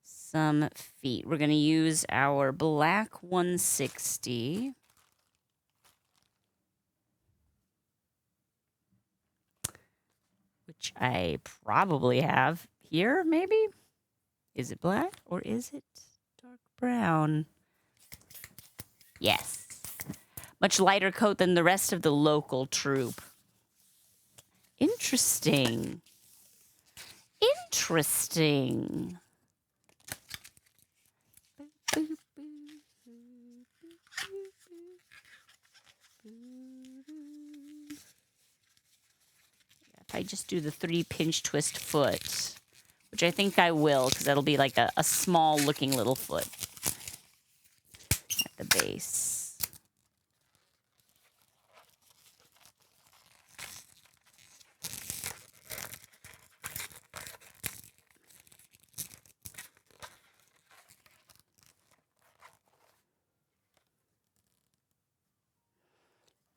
some feet. We're going to use our black 160. Which I probably have here, maybe? Is it black or is it dark brown? Yes. Much lighter coat than the rest of the local troop. Interesting. Interesting. if I just do the 3 pinch twist foot, which I think I will, because that'll be like a small looking little foot at the base.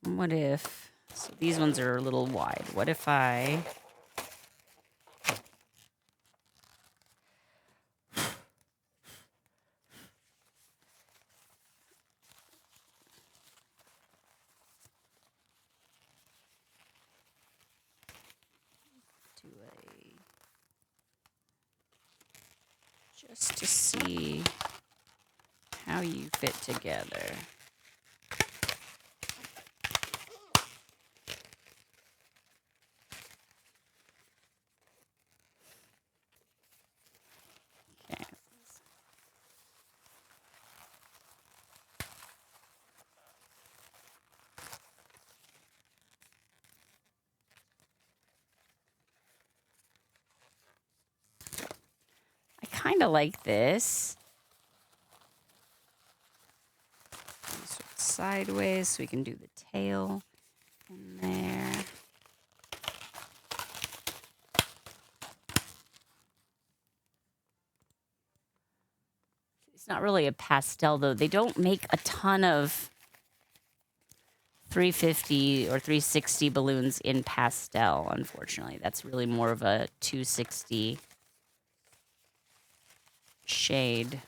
What if, so these ones are a little wide. What if I do just to see how you fit together. Kind of like this. Sideways so we can do the tail in there. It's not really a pastel though. They don't make a ton of 350 or 360 balloons in pastel, unfortunately. That's really more of a 260 shade.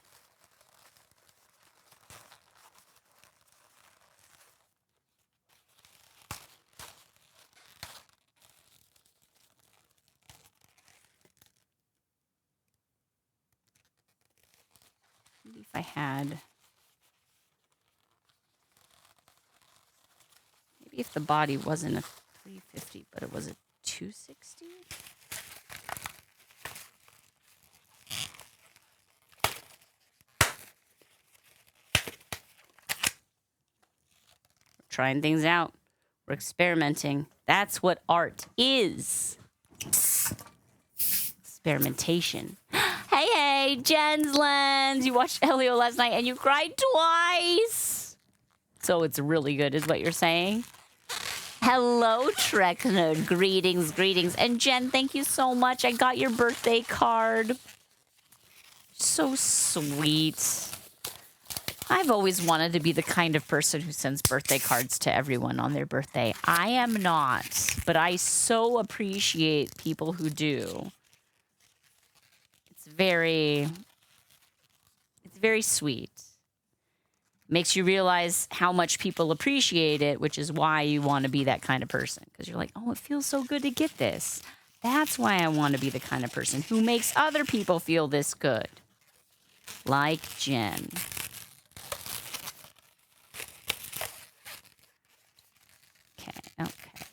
Maybe if I had, maybe if the body wasn't a 350, but it was a 260? Trying things out. We're experimenting. That's what art is. Experimentation. Hey, Jen's Lens. You watched Elio last night and you cried twice. So it's really good, is what you're saying. Hello, Trek Nerd. Greetings, greetings. And Jen, thank you so much. I got your birthday card. So sweet. I've always wanted to be the kind of person who sends birthday cards to everyone on their birthday. I am not, but I so appreciate people who do. It's very sweet. Makes you realize how much people appreciate it, which is why you want to be that kind of person. Because you're like, oh, it feels so good to get this. That's why I want to be the kind of person who makes other people feel this good. Like Jen.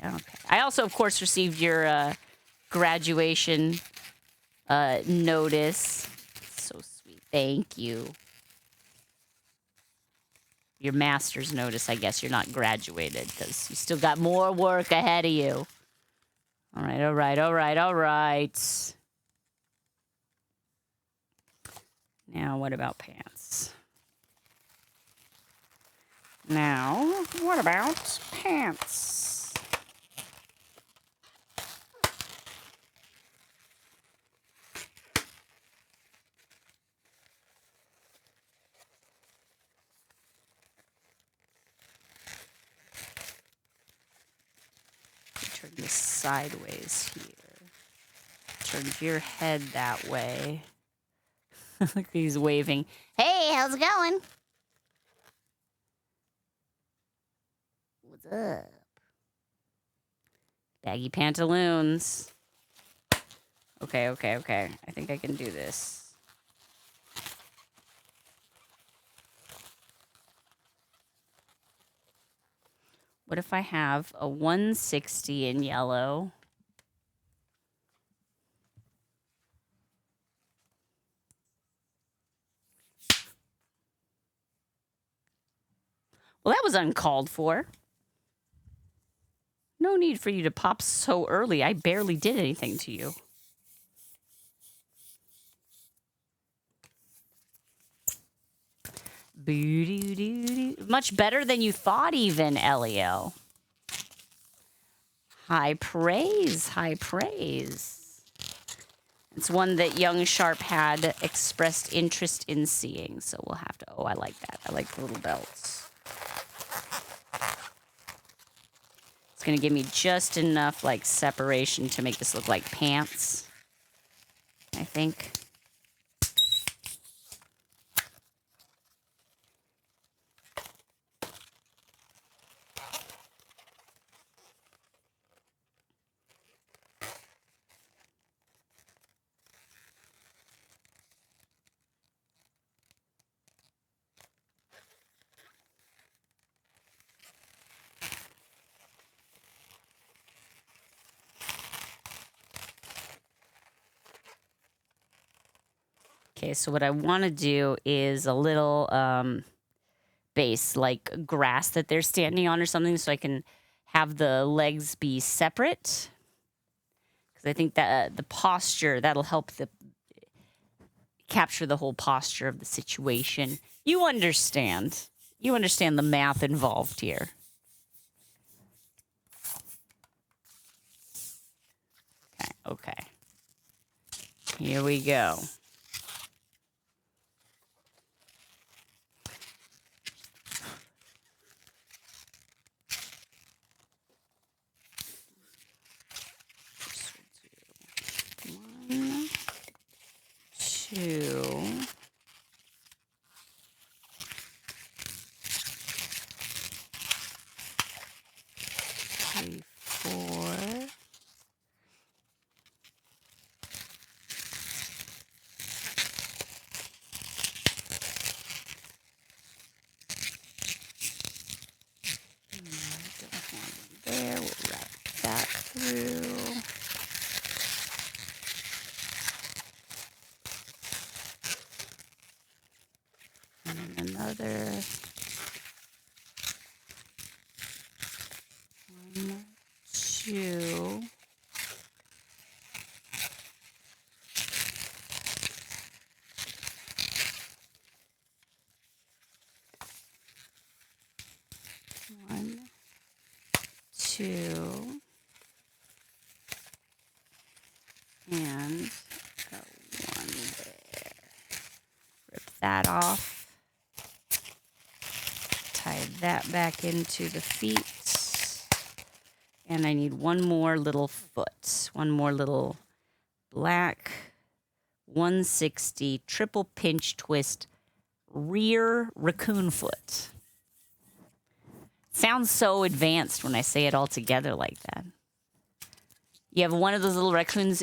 Okay. I also, of course, received your graduation notice. So sweet. Thank you. Your master's notice, I guess. You're not graduated because you still got more work ahead of you. All right. Now, what about pants? Turn this sideways here. Turn your head that way. Look, he's waving. Hey, how's it going? What's up? Baggy pantaloons. Okay. I think I can do this. What if I have a 160 in yellow? Well, that was uncalled for. No need for you to pop so early. I barely did anything to you. Much better than you thought even, Elio. High praise, high praise. It's one that young Sharp had expressed interest in seeing, so we'll have to... Oh, I like that. I like the little belts. It's going to give me just enough, like, separation to make this look like pants, I think. Okay, so what I want to do is a little base, like grass that they're standing on or something, so I can have the legs be separate. Because I think that the posture, that'll help capture the whole posture of the situation. You understand. You understand the math involved here. Okay. Here we go. Two. Three, four. There, we'll wrap that through. Another one, two. One, two. And got one there. Rip that off. Tie that back into the feet. And I need one more little foot. One more little black 160 triple pinch twist rear raccoon foot. Sounds so advanced when I say it all together like that. You have one of those little raccoons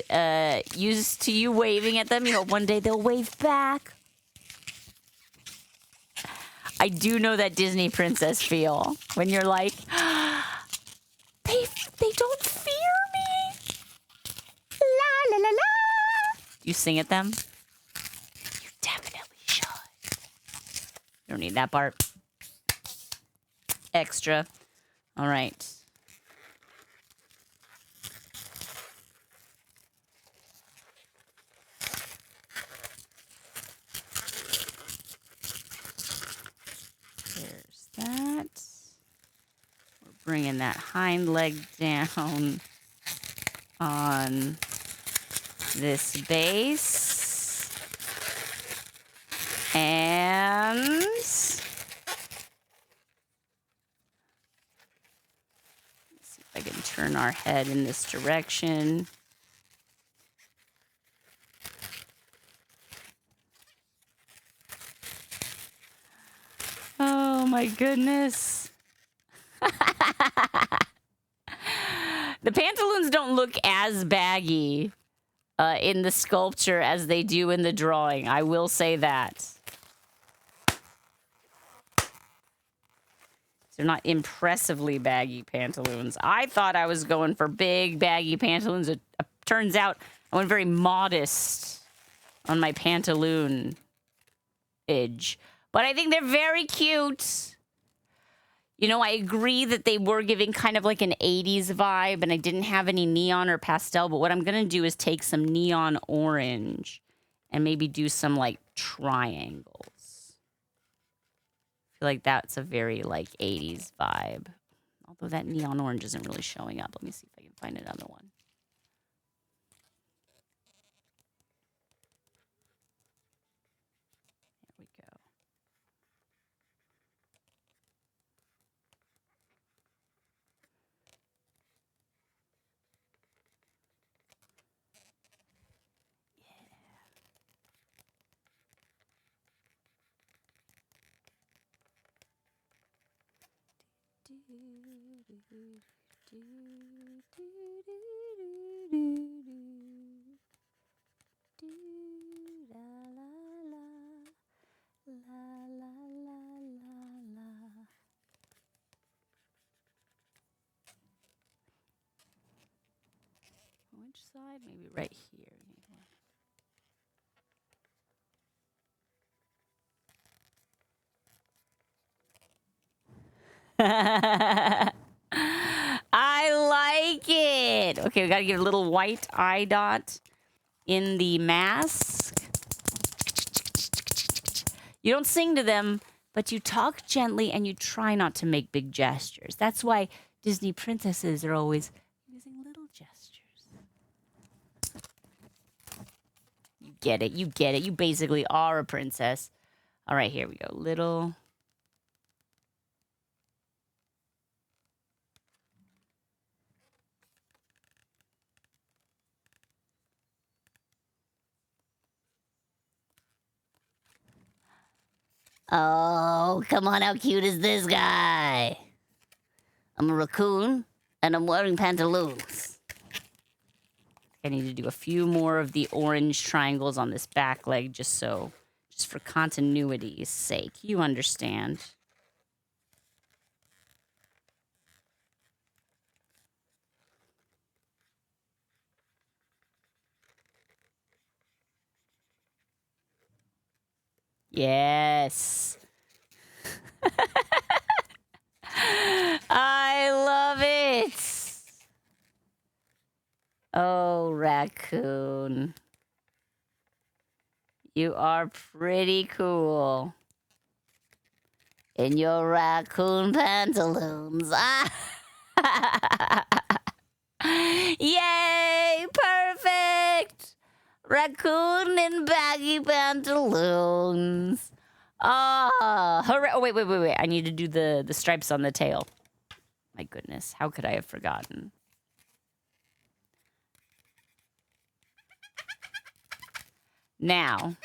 used to you waving at them. You hope one day they'll wave back. I do know that Disney princess feel when you're like, they don't fear me. La la la la. You sing at them? You definitely should. You don't need that part. Extra. All right. That. We're bringing that hind leg down on this base. And let's see if I can turn our head in this direction. Oh my goodness. The pantaloons don't look as baggy in the sculpture as they do in the drawing. I will say that. They're not impressively baggy pantaloons. I thought I was going for big baggy pantaloons. It turns out I went very modest on my pantaloon edge. But I think they're very cute. You know, I agree that they were giving kind of like an 80s vibe, and I didn't have any neon or pastel, but what I'm going to do is take some neon orange and maybe do some, like, triangles. I feel like that's a very, like, 80s vibe. Although that neon orange isn't really showing up. Let me see if I can find another one. There we go. Which side? Maybe right here. I like it. Okay, we gotta give a little white eye dot in the mask. You don't sing to them, but you talk gently and you try not to make big gestures. That's why Disney princesses are always using little gestures. You get it. You get it. You basically are a princess. All right, here we go. Little... Oh, come on, how cute is this guy? I'm a raccoon, and I'm wearing pantaloons. I need to do a few more of the orange triangles on this back leg just for continuity's sake. You understand. Yes. I love it. Oh, Raccoon. You are pretty cool. In your raccoon pantaloons. Yay! Perfect! Raccoon in baggy pantaloons. Ah, hooray. Oh, wait. I need to do the stripes on the tail. My goodness, how could I have forgotten? Now,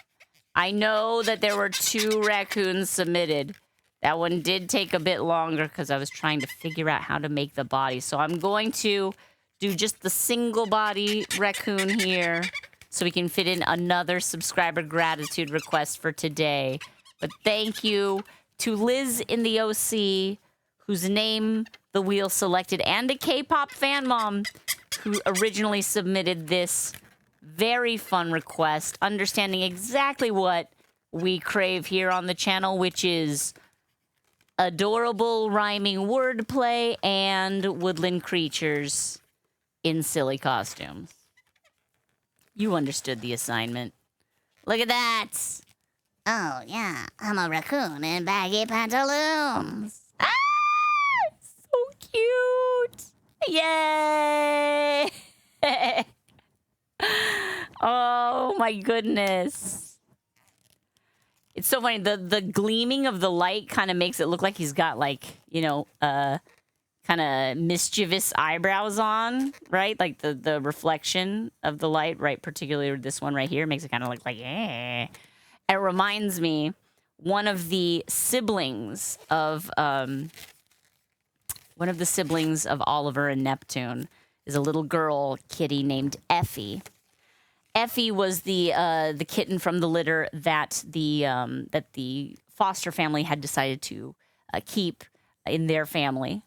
I know that there were 2 raccoons submitted. That one did take a bit longer because I was trying to figure out how to make the body. So I'm going to do just the single body raccoon here so we can fit in another subscriber gratitude request for today. But thank you to Liz in the OC, whose name the wheel selected, and a K-pop fan mom who originally submitted this very fun request, understanding exactly what we crave here on the channel, which is adorable rhyming wordplay and woodland creatures in silly costumes. You understood the assignment. Look at that! Oh, yeah, I'm a raccoon in baggy pantaloons. Ah! So cute! Yay! Oh, my goodness. It's so funny. The gleaming of the light kind of makes it look like he's got, like, you know, kind of mischievous eyebrows on, right? Like the reflection of the light, right? Particularly this one right here makes it kind of look like, yeah. It reminds me, one of the siblings of Oliver and Neptune is a little girl kitty named Effie. Effie was the kitten from the litter that the foster family had decided to keep in their family.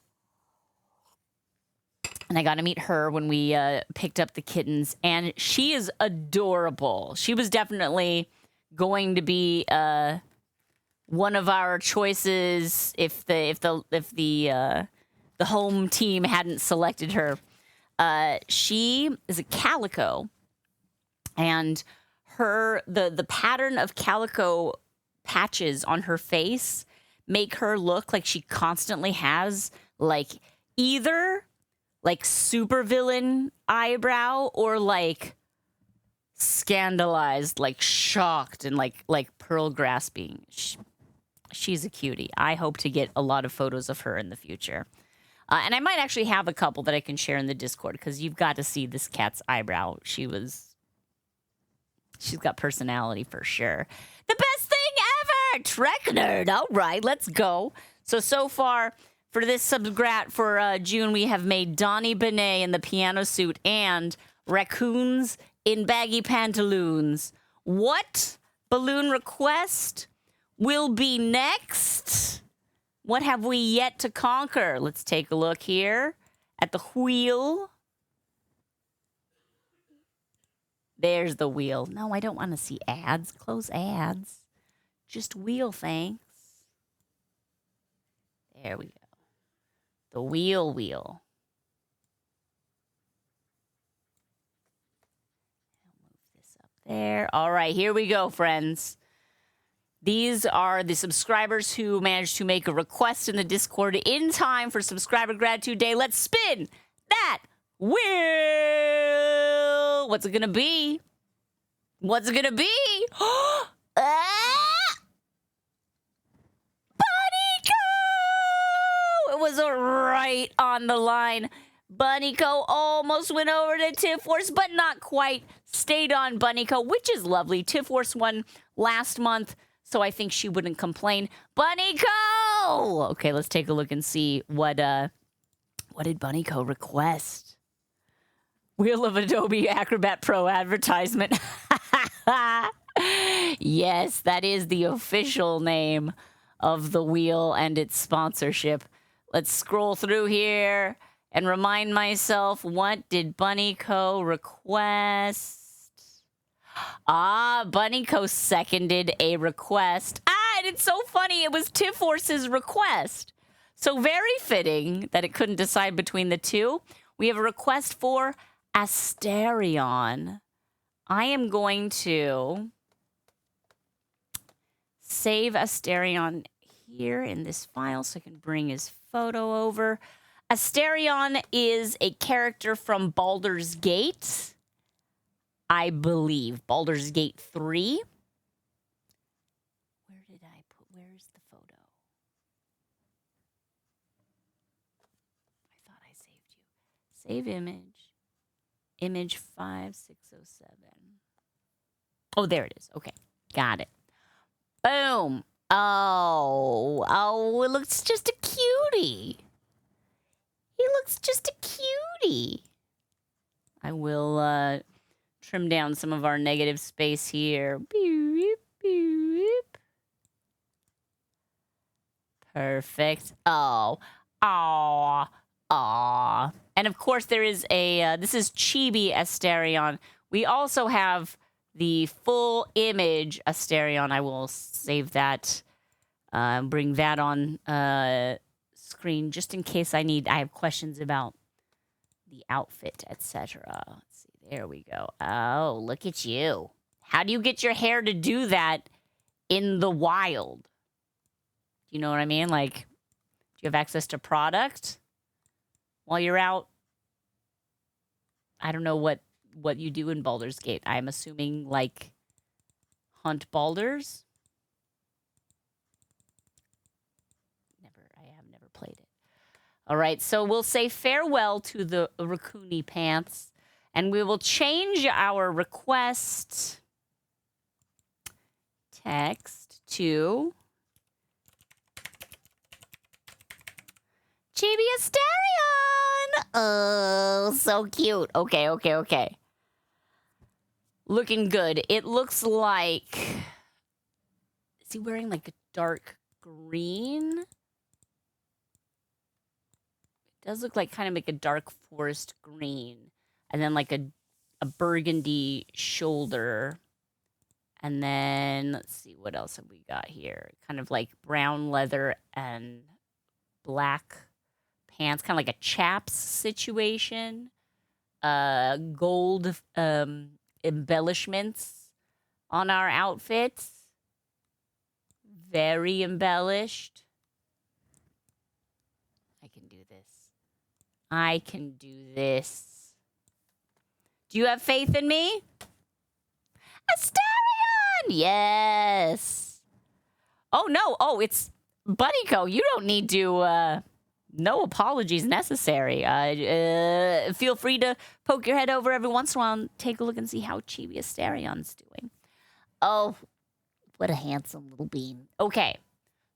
And I got to meet her when we picked up the kittens, and she is adorable. She was definitely going to be one of our choices if the home team hadn't selected her. She is a calico, and the pattern of calico patches on her face make her look like she constantly has like either like supervillain eyebrow or like scandalized, like shocked and like pearl grasping. She's a cutie. I hope to get a lot of photos of her in the future. And I might actually have a couple that I can share in the Discord because you've got to see this cat's eyebrow. She's got personality for sure. The best thing ever! Trek nerd. All right, let's go. So far for this SubGrat for June, we have made Donnie Benet in the piano suit and Raccoons in baggy pantaloons. What balloon request will be next? What have we yet to conquer? Let's take a look here at the wheel. There's the wheel. No, I don't want to see ads. Close ads. Just wheel, thanks. There we go. The wheel. I'll move this up there. All right, here we go, friends. These are the subscribers who managed to make a request in the Discord in time for Subscriber Gratitude Day. Let's spin that wheel. What's it going to be? What's it going to be? Bunnyco! It was right on the line. Bunnyco almost went over to Tiff Force, but not quite. Stayed on Bunnyco, which is lovely. Tiff Force won last month, so I think she wouldn't complain. Bunnyco! Okay, let's take a look and see what did Bunnyco request? Wheel of Adobe Acrobat Pro advertisement. Yes, that is the official name of the wheel and its sponsorship. Let's scroll through here and remind myself, what did Bunnyco request? Bunnyco seconded a request. And it's so funny. It was Tiff Force's request. So very fitting that it couldn't decide between the two. We have a request for Astarion. I am going to save Astarion here in this file so I can bring his photo over. Astarion is a character from Baldur's Gate, I believe. Baldur's Gate 3. Where's the photo? I thought I saved you. Save image. Image 5607. Oh, there it is. Okay, got it. Boom. Oh, it looks just a cutie. He looks just a cutie. I will trim down some of our negative space here. Beep, beep. Perfect. Oh. And of course, there is a, this is Chibi Astarion. We also have the full image Astarion. I will save that, bring that on screen just in case I have questions about the outfit, etc. Let's see, there we go. Oh, look at you. How do you get your hair to do that in the wild? You know what I mean? Like, do you have access to product while you're out? I don't know what you do in Baldur's Gate. I'm assuming, like, hunt balders. I have never played it. All right, so we'll say farewell to the Raccoony pants, and we will change our request text to Chibi Astarion. Oh, so cute. Okay. Looking good. It looks like... Is he wearing like a dark green? It does look like kind of like a dark forest green. And then like a burgundy shoulder And then let's see, what else have we got here? Kind of like brown leather and black pants, kind of like a chaps situation. Gold embellishments on our outfits. Very embellished. I can do this. I can do this. Do you have faith in me? Astarion! Yes. Oh, no. Oh, it's Bunnyco. You don't need to, no apologies necessary. Feel free to poke your head over every once in a while and take a look and see how Chibi Astarion's doing. Oh, what a handsome little bean. Okay.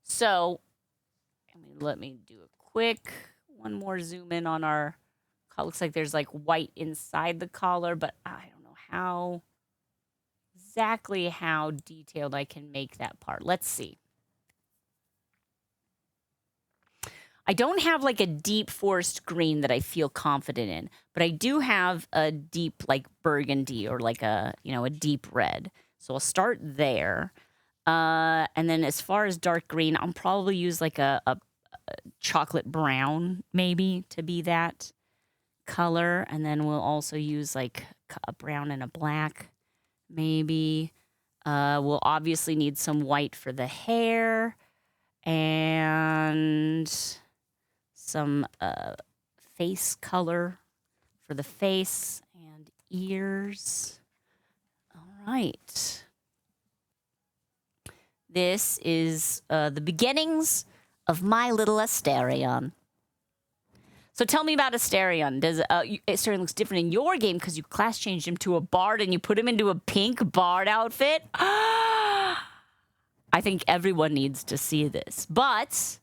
So, let me do a quick one more zoom in on our collar. Looks like there's like white inside the collar, but I don't know exactly how detailed I can make that part. Let's see. I don't have like a deep forest green that I feel confident in, but I do have a deep like burgundy or like a deep red. So I'll start there. And then as far as dark green, I'll probably use like a chocolate brown maybe to be that color. And then we'll also use like a brown and a black maybe. We'll obviously need some white for the hair and some face color for the face and ears. All right. This is the beginnings of my little Astarion. So tell me about Astarion. Does Astarion looks different in your game because you class changed him to a bard and you put him into a pink bard outfit? I think everyone needs to see this. But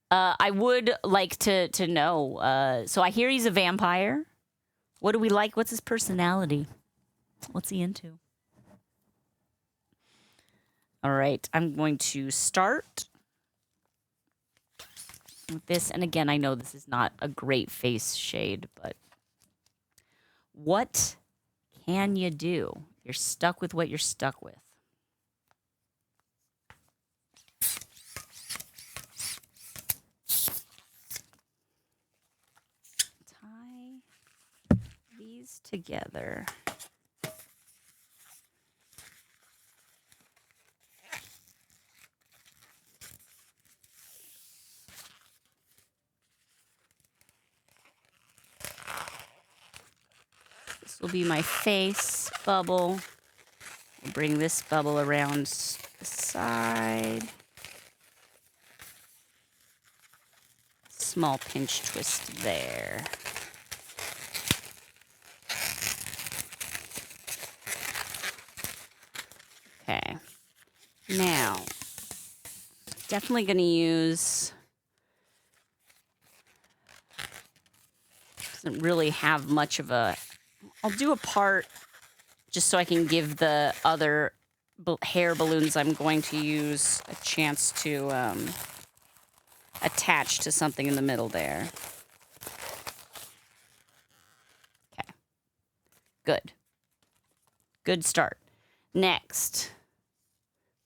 I would like to know. So I hear he's a vampire. What do we like? What's his personality? What's he into? All right, I'm going to start with this. And again, I know this is not a great face shade, but what can you do? You're stuck with what you're stuck with. Tie these together. This will be my face bubble. We'll bring this bubble around the side. Small pinch twist there. Okay. Now, definitely going to use... Doesn't really have much of a... I'll do a part just so I can give the other hair balloons I'm going to use a chance to attach to something in the middle there. Okay. Good. Good start. Next,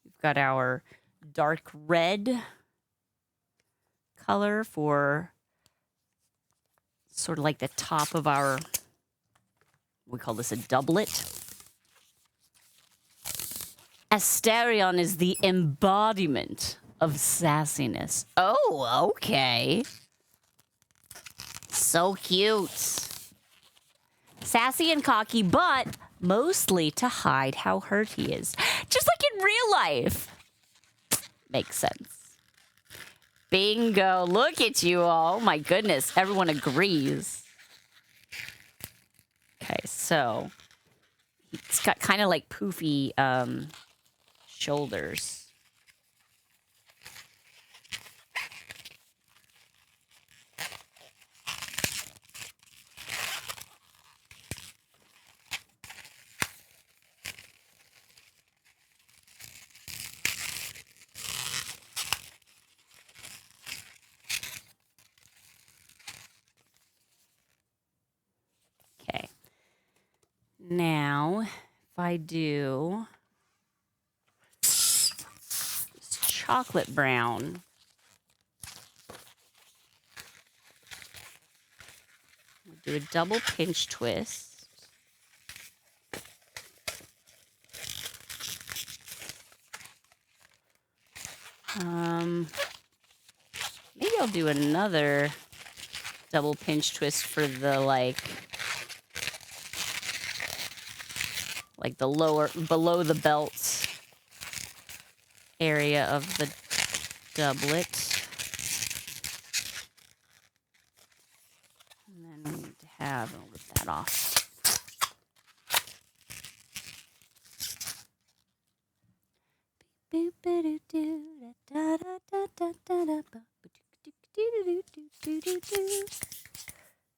we've got our dark red color for sort of like the top of our... We call this a doublet. Astarion is the embodiment of sassiness. Oh, okay. So cute. Sassy and cocky, but mostly to hide how hurt he is. Just like in real life. Makes sense. Bingo. Look at you all. Oh my goodness. Everyone agrees. Okay, so he's got kind of like poofy shoulders. Okay. Now, if I do chocolate brown. We'll do a double pinch twist. Maybe I'll do another double pinch twist for the like the lower, below the belt area of the doublet. And then we need to have, I'll rip that off.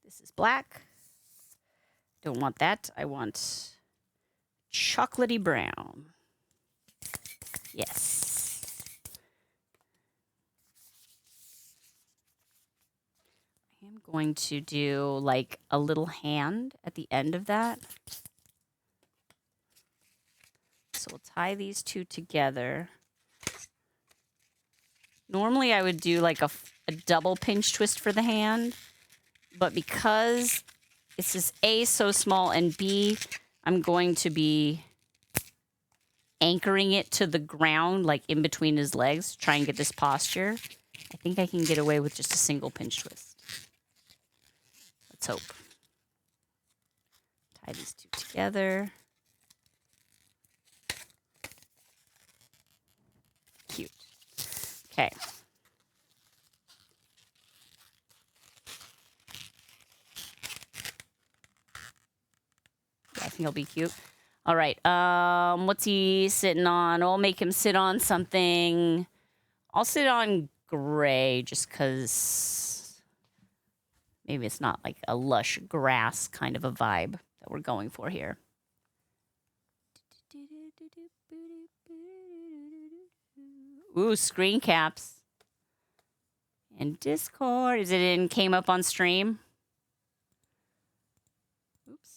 This is black. Don't want that. I want chocolatey brown. Yes. I am going to do like a little hand at the end of that. So we'll tie these two together. Normally I would do like a double pinch twist for the hand, but because it's just A, so small, and B, I'm going to be anchoring it to the ground, like in between his legs, try and get this posture. I think I can get away with just a single pinch twist. Let's hope. Tie these two together. Cute. Okay. I think he'll be cute. All right. What's he sitting on? I'll make him sit on something. I'll sit on gray just because maybe it's not like a lush grass kind of a vibe that we're going for here. Ooh, screen caps. And Discord. Is it in came up on stream? Oops.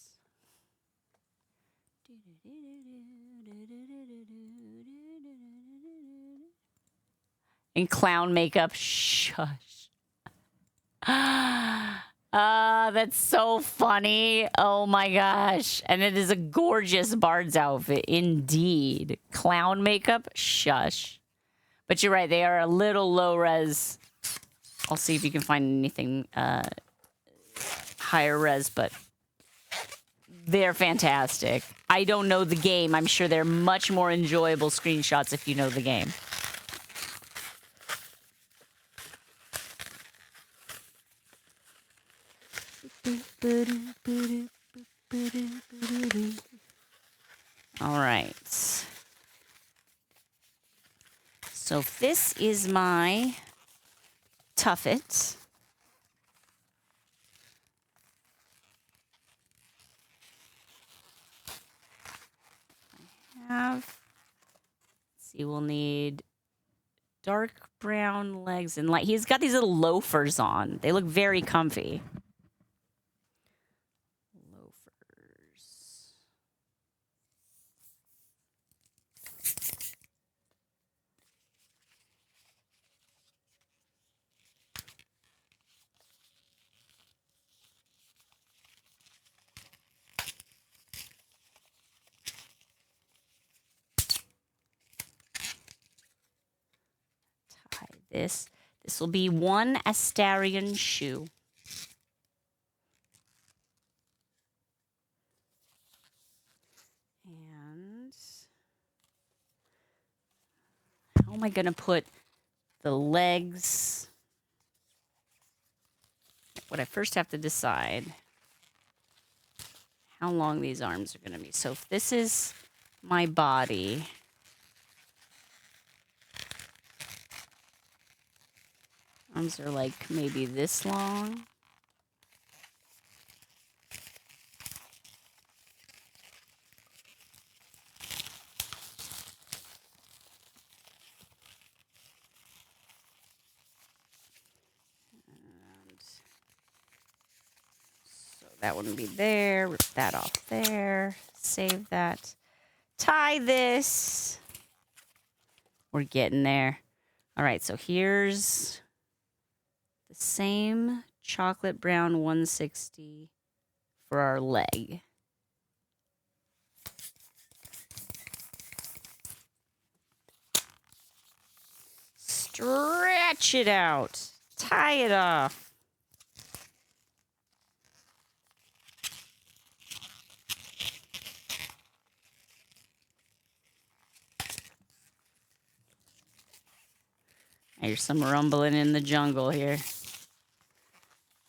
In clown makeup. Shush. That's so funny. Oh my gosh. And it is a gorgeous Bard's outfit. Indeed. Clown makeup. Shush. But you're right. They are a little low res. I'll see if you can find anything higher res, but they're fantastic. I don't know the game. I'm sure they're much more enjoyable screenshots if you know the game. All right. So this is my tuffet. Let's see, we'll need dark brown legs and light. He's got these little loafers on. They look very comfy. Loafers. This will be one Astarion shoe. And how am I going to put the legs? What I first have to decide how long these arms are going to be. So if this is my body, arms are like maybe this long. And so that wouldn't be there. Rip that off there. Save that. Tie this. We're getting there. All right, so here's the same chocolate brown 160 for our leg. Stretch it out. Tie it off. There's some rumbling in the jungle here.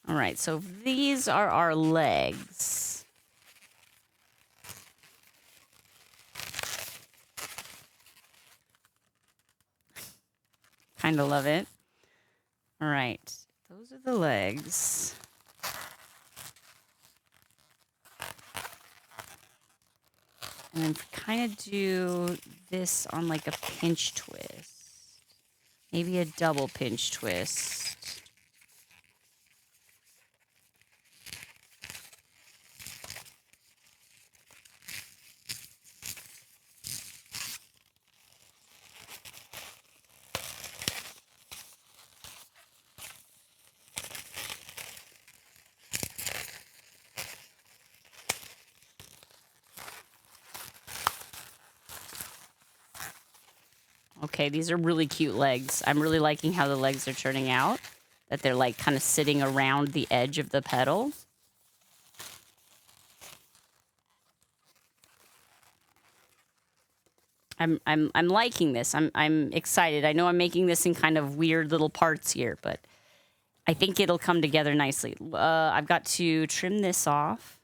All right, so these are our legs. Kind of love it. All right, those are the legs. And then kind of do this on like a pinch twist. Maybe a double pinch twist. Okay, these are really cute legs. I'm really liking how the legs are turning out. That they're like kind of sitting around the edge of the petal. I'm liking this. I'm excited. I know I'm making this in kind of weird little parts here, but I think it'll come together nicely. I've got to trim this off.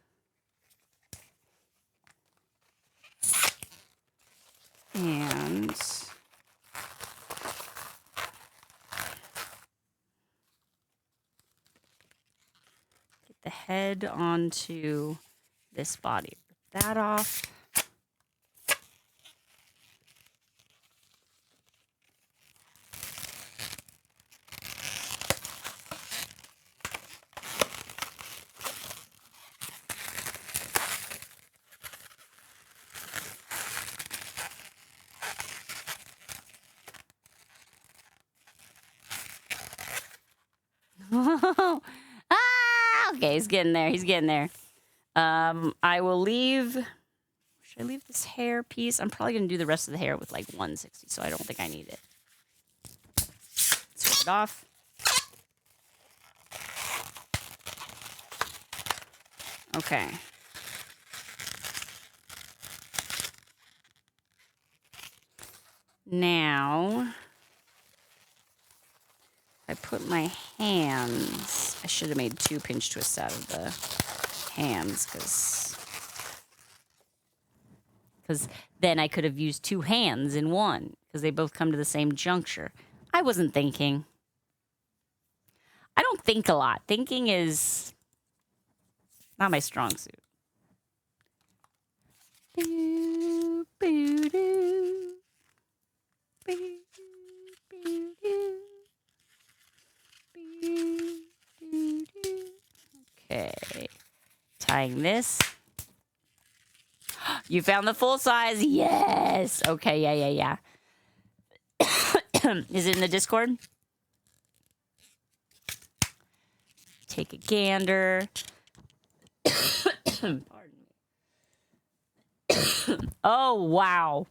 And get the head onto this body. Rip that off. Okay, he's getting there. He's getting there. I will leave. Should I leave this hair piece? I'm probably going to do the rest of the hair with like 160, so I don't think I need it. Let's rip it off. Okay. Now, I put my hands. I should have made 2 pinch twists out of the hands because then I could have used 2 hands in one because they both come to the same juncture. I wasn't thinking. I don't think a lot. Thinking is not my strong suit. Boo, boo, doo. Boo, boo, doo. Okay, tying this. You found the full size. Yes. Okay. Yeah. Is it in the Discord? Take a gander. Pardon me. Oh, wow.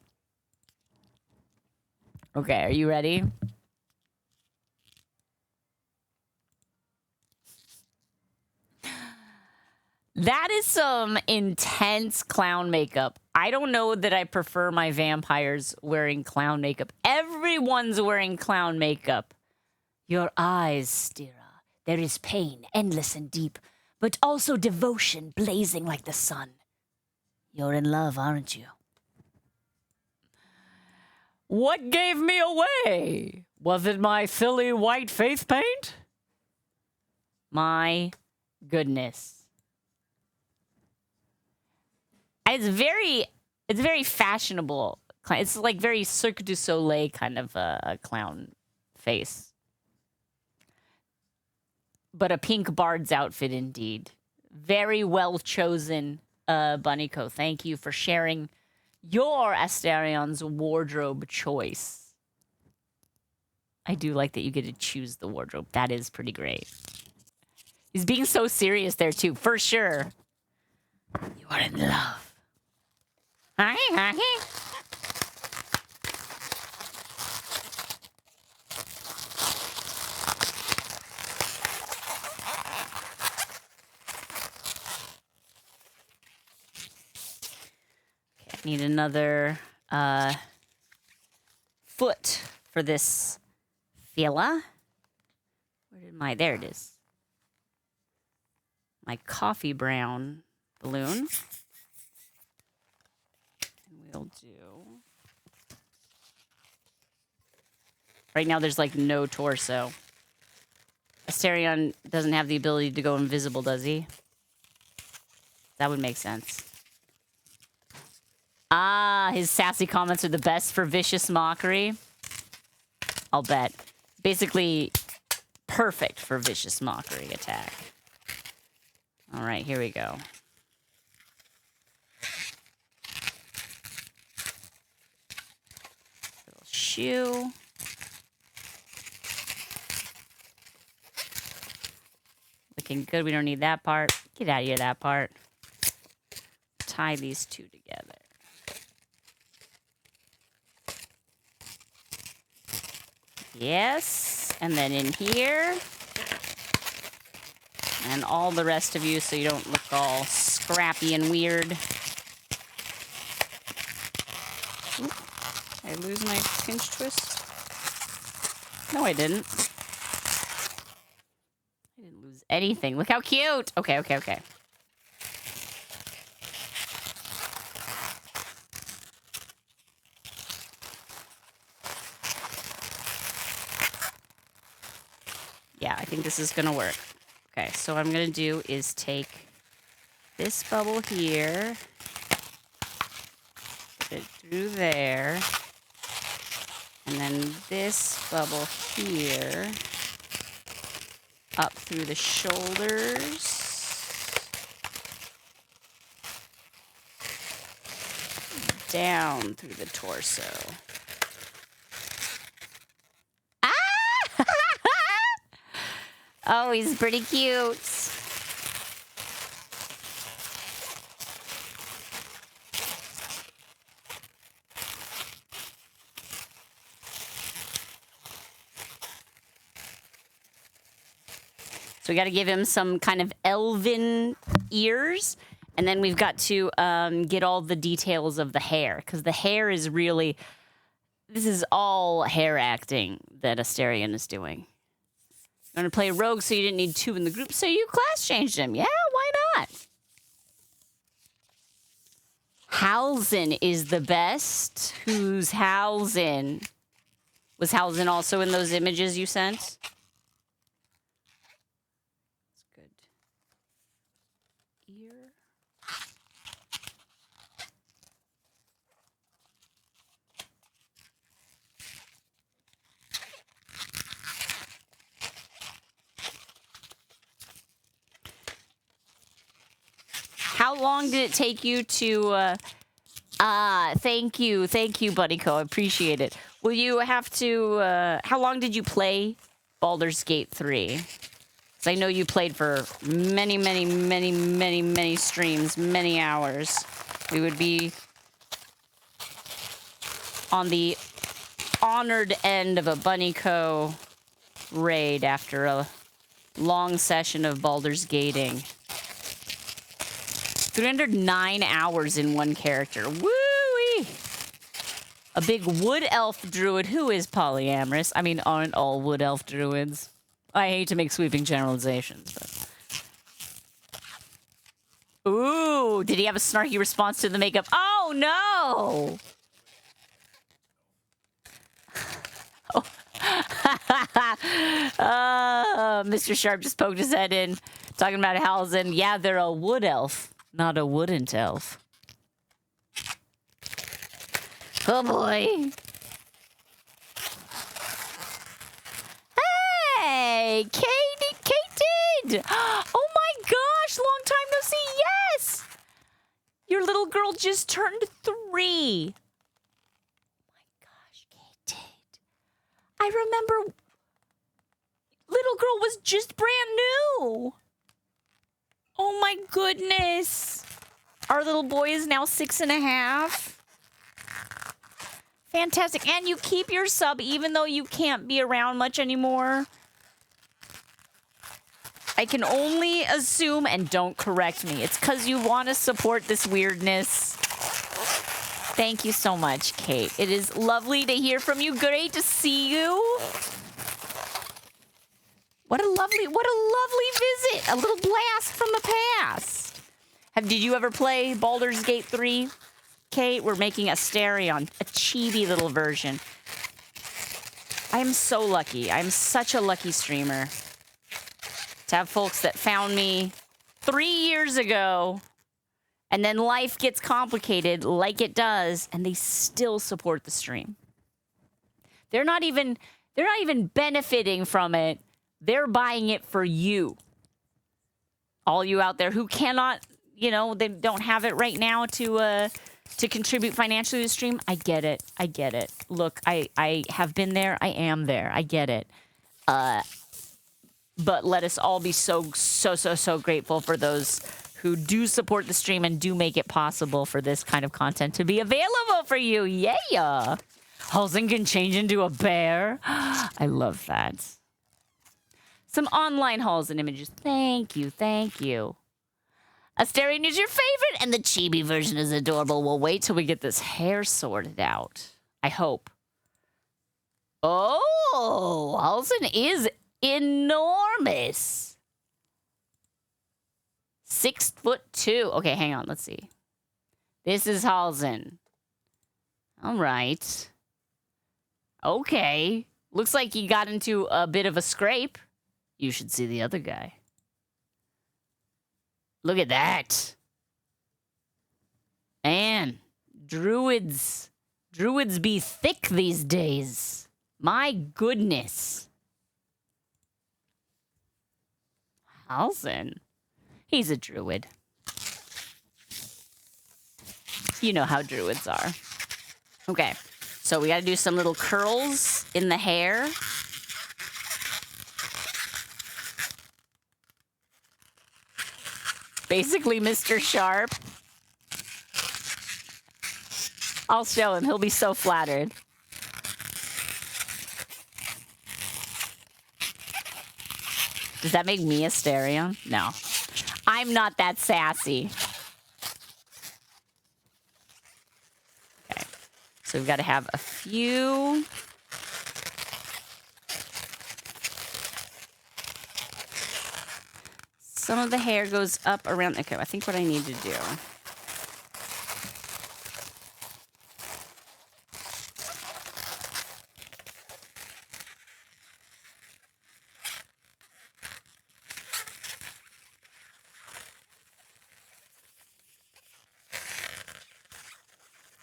Okay, are you ready? That is some intense clown makeup. I don't know that I prefer my vampires wearing clown makeup. Everyone's wearing clown makeup. Your eyes, Stira. There is pain, endless and deep, but also devotion blazing like the sun. You're in love, aren't you? What gave me away? Was it my silly white face paint? My goodness. It's very fashionable. It's like very Cirque du Soleil kind of a clown face. But a pink bard's outfit indeed. Very well chosen, Bunnyco. Thank you for sharing your Astarion's wardrobe choice. I do like that you get to choose the wardrobe. That is pretty great. He's being so serious there, too, for sure. You are in love. Okay, need another foot for this fella. Where did my... There it is. My coffee brown balloon. And we'll do... Right now there's like no torso. Astarion doesn't have the ability to go invisible, does he? That would make sense. Ah, his sassy comments are the best for vicious mockery. I'll bet. Basically, perfect for vicious mockery attack. All right, here we go. Little shoe. Looking good. We don't need that part. Get out of here, that part. Tie these two together. Yes, and then in here. And all the rest of you so you don't look all scrappy and weird. Oop, did I lose my pinch twist? No, I didn't. I didn't lose anything. Look how cute! Okay, okay, okay. Yeah, I think this is gonna work. Okay, so what I'm gonna do is take this bubble here, put it through there, and then this bubble here, up through the shoulders, down through the torso. Oh, he's pretty cute. So we got to give him some kind of elven ears. And then we've got to get all the details of the hair. Because the hair is really... This is all hair acting that Astarion is doing. You're going to play rogue, so you didn't need two in the group, so you class changed him. Yeah, why not? Halzen is the best. Who's Halzen? Was Halzen also in those images you sent? That's good. Ear. How long did it take you to, thank you, BuddyCo, I appreciate it. Will you have to, how long did you play Baldur's Gate 3? Because I know you played for many, many, many, many, many streams, many hours. We would be on the honored end of a BunnyCo raid after a long session of Baldur's Gating. 309 hours in one character. Woo-wee! A big wood elf druid who is polyamorous. I mean, aren't all wood elf druids? I hate to make sweeping generalizations, but... Ooh, did he have a snarky response to the makeup? Oh, no! Mr. Sharp just poked his head in, talking about Halzen. Yeah, they're a wood elf. Not a wooden elf. Oh boy. Hey, Katie! Oh my gosh, long time no see. Yes! Your little girl just turned 3. Oh my gosh, Katie. I remember little girl was just brand new. Oh my goodness. Our little boy is now 6.5. Fantastic. And you keep your sub even though you can't be around much anymore. I can only assume, and don't correct me, it's because you want to support this weirdness. Thank you so much, Kate. It is lovely to hear from you. Great to see you. What a lovely visit. A little blast from the past. Did you ever play Baldur's Gate 3? Kate, we're making Astarion, a chibi little version. I am so lucky. I'm such a lucky streamer to have folks that found me 3 years ago, and then life gets complicated like it does, and they still support the stream. They're not even benefiting from it. They're buying it for you. All you out there who cannot, they don't have it right now to contribute financially to the stream. I get it. I get it. Look, I have been there. I am there. I get it. But let us all be so grateful for those who do support the stream and do make it possible for this kind of content to be available for you. Yeah. Halsey can change into a bear. I love that. Some online hauls and images. Thank you. Thank you. Astarion is your favorite, and the chibi version is adorable. We'll wait till we get this hair sorted out. I hope. Oh, Halsey is enormous. 6'2". Okay, hang on. Let's see. This is Halsey. All right. Okay. Looks like he got into a bit of a scrape. You should see the other guy. Look at that. Man, druids be thick these days. My goodness. Halsey. He's a druid. You know how druids are. Okay, so we gotta do some little curls in the hair. Basically, Mr. Sharp. I'll show him. He'll be so flattered. Does that make me Astarion? No. I'm not that sassy. Okay. So we've got to have a few. Some of the hair goes up around. Okay, I think what I need to do.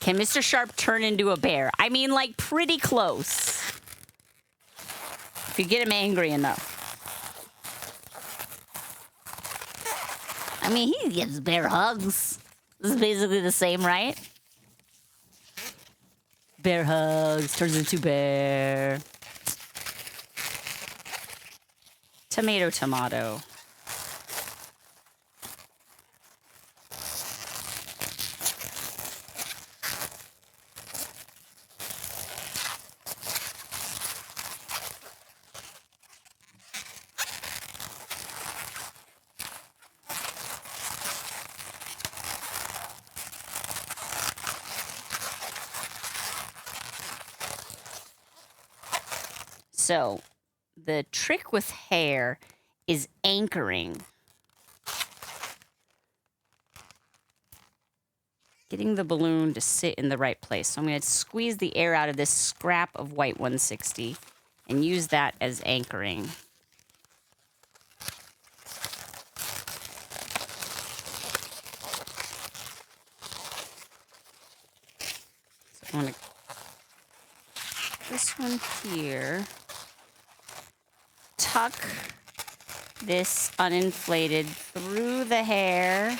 Can Mr. Sharp turn into a bear? I mean, like, pretty close. If you get him angry enough. I mean, he gets bear hugs. This is basically the same, right? Bear hugs, turns into bear. Tomato, tomato. So, the trick with hair is anchoring. Getting the balloon to sit in the right place. So I'm going to squeeze the air out of this scrap of white 160 and use that as anchoring. So I'm going to this one here. Tuck this uninflated through the hair.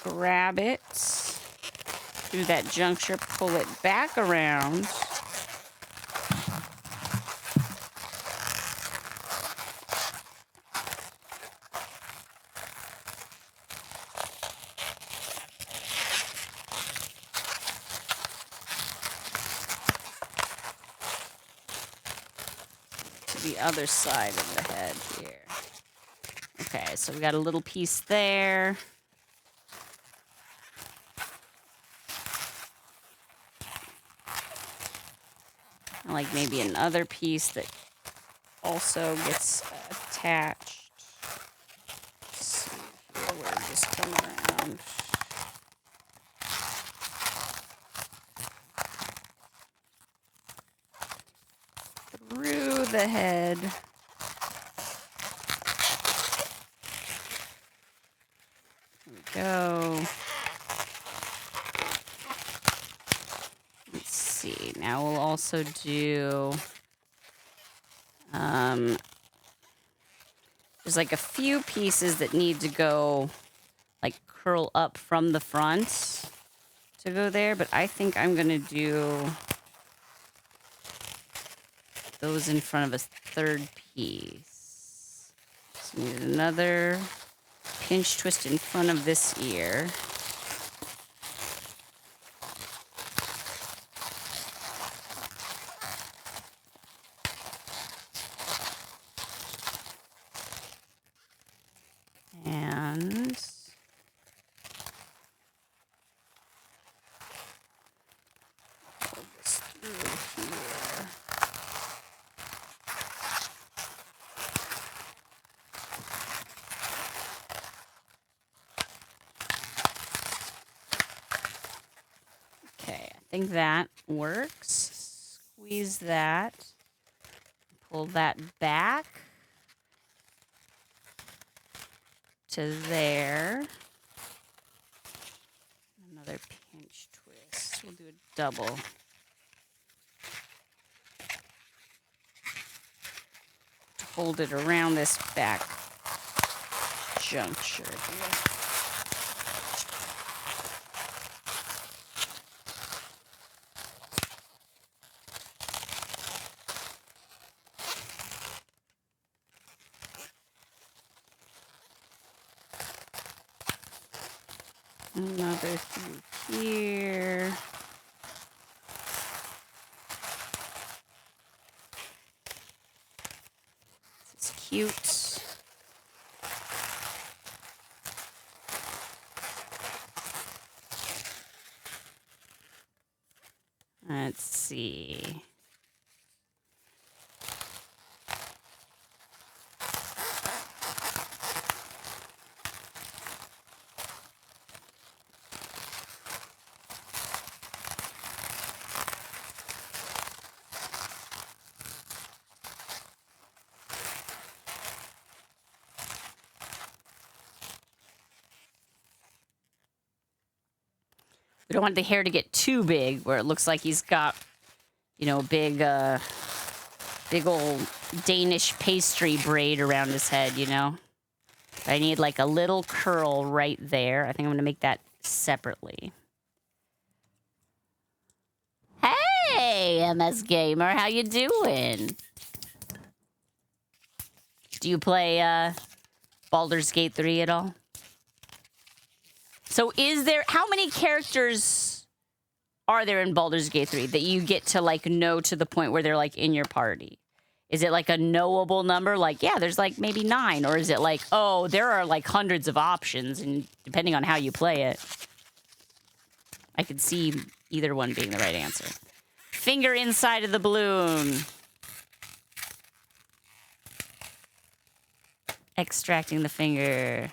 Grab it through that juncture, pull it back around. the other side of the head here. Okay, so we got a little piece there. And like maybe another piece that also gets attached. Let's see here where we just come around. Through the head. There we go. Let's see. Now we'll also do there's like a few pieces that need to go like curl up from the front to go there, but I think I'm gonna do those in front of a third piece. So we need another pinch twist in front of this ear. And pull this through here. Okay, I think that works. Squeeze that. Pull that back to there. Another pinch twist. We'll do a double. To hold it around this back juncture here. Another through here. This is cute. Let's see. We don't want the hair to get too big where it looks like he's got, you know, a big old Danish pastry braid around his head, you know? I need like a little curl right there. I think I'm going to make that separately. Hey, MS Gamer, how you doing? Do you play Baldur's Gate 3 at all? So is there, how many characters are there in Baldur's Gate 3 that you get to like know to the point where they're like in your party? Is it like a knowable number? Like, yeah, there's like maybe 9. Or is it like, oh, there are like hundreds of options and depending on how you play it. I could see either one being the right answer. Finger inside of the balloon. Extracting the finger.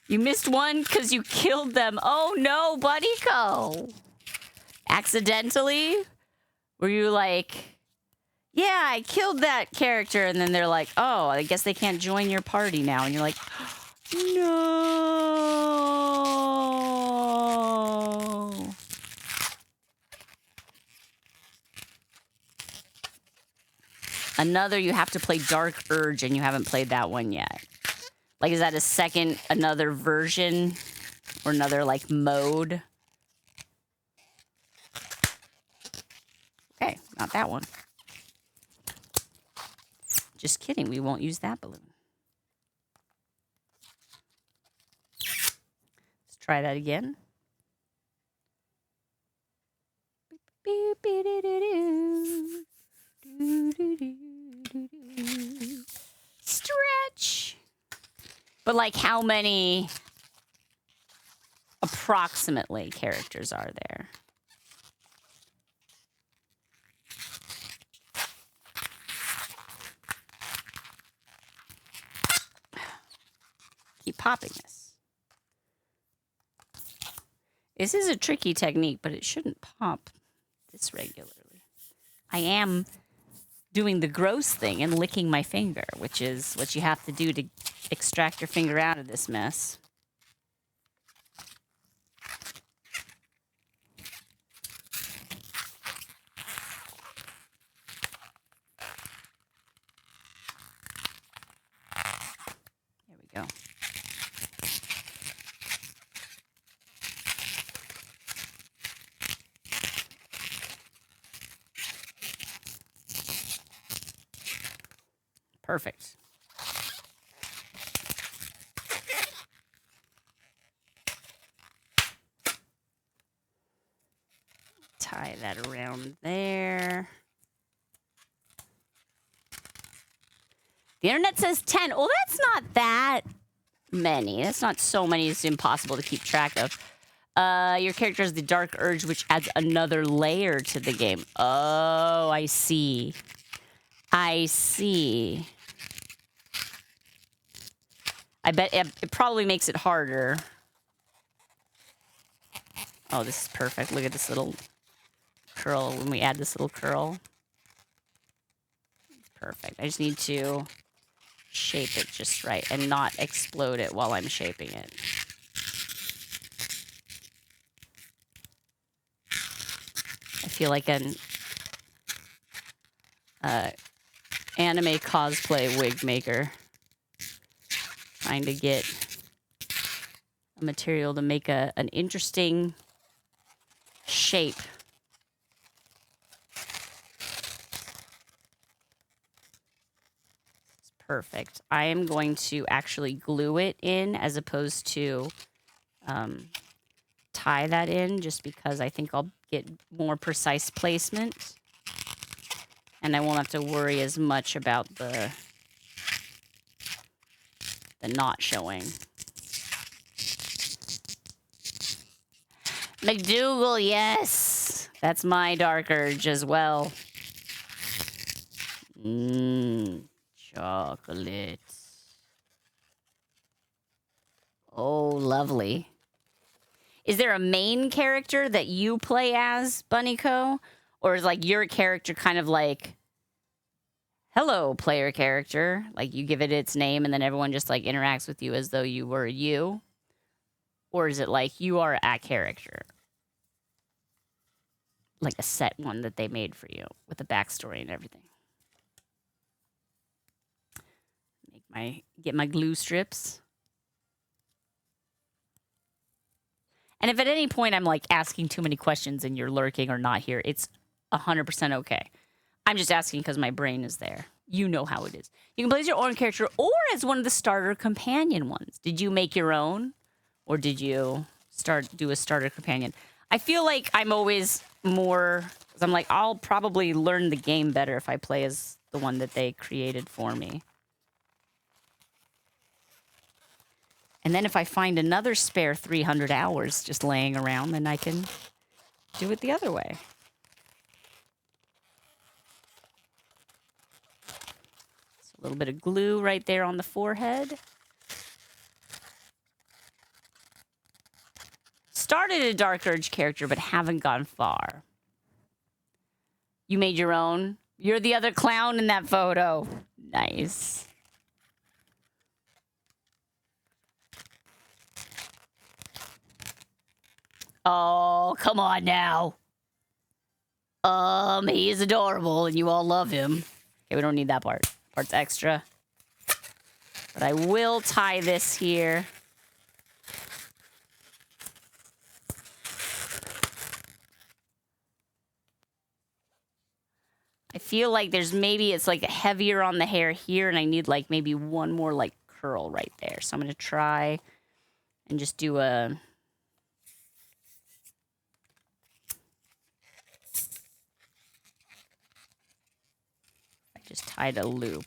You missed one because you killed them. Oh no, Buddyco. Accidentally? Were you like, yeah, I killed that character. And then they're like, oh, I guess they can't join your party now. And you're like, no. Another, you have to play Dark Urge and you haven't played that one yet. Like, is that a second, another version? Or another, like, mode? Okay, not that one. Just kidding, we won't use that balloon. Let's try that again. like how many approximately characters are there? Keep popping this. This is a tricky technique, but it shouldn't pop this regularly. I am doing the gross thing and licking my finger, which is what you have to do to extract your finger out of this mess. There we go. Perfect. Tie that around there. The internet says 10. Well, that's not that many. That's not so many. It's impossible to keep track of. Your character has the Dark Urge, which adds another layer to the game. Oh, I see. I see. I bet it probably makes it harder. Oh, this is perfect. Look at this little curl when we add this little curl. It's perfect. I just need to shape it just right and not explode it while I'm shaping it. I feel like an anime cosplay wig maker. Trying to get a material to make an interesting shape. It's perfect. I am going to actually glue it in as opposed to tie that in, just because I think I'll get more precise placement. And I won't have to worry as much about the knot showing. McDougal, yes. That's my Dark Urge as well. Chocolate. Oh, lovely. Is there a main character that you play as, Bunnyco? Or is like your character kind of like, hello, player character? Like you give it its name and then everyone just like interacts with you as though you were you? Or is it like you are a character? Like a set one that they made for you with a backstory and everything. Get my glue strips. And if at any point I'm like asking too many questions and you're lurking or not here, it's 100% okay. I'm just asking because my brain is there. You know how it is. You can play as your own character or as one of the starter companion ones. Did you make your own? Or did you do a starter companion? I feel like I'm always more... Because I'm like, I'll probably learn the game better if I play as the one that they created for me. And then if I find another spare 300 hours just laying around, then I can do it the other way. So a little bit of glue right there on the forehead. Started a Dark Urge character, but haven't gone far. You made your own? You're the other clown in that photo. Nice. Oh, come on now. He is adorable and you all love him. Okay, we don't need that part. Part's extra. But I will tie this here. I feel like there's maybe it's like heavier on the hair here and I need like maybe one more like curl right there. So I'm going to try and just do a... I just tied a loop.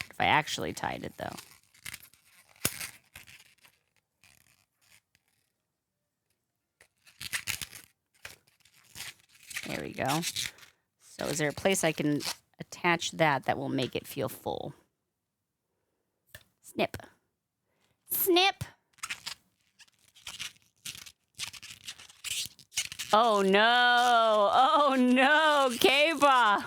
If if I actually tied it, though. There we go. So is there a place I can attach that will make it feel full? Snip. Snip! Oh no! Oh no, K-pop!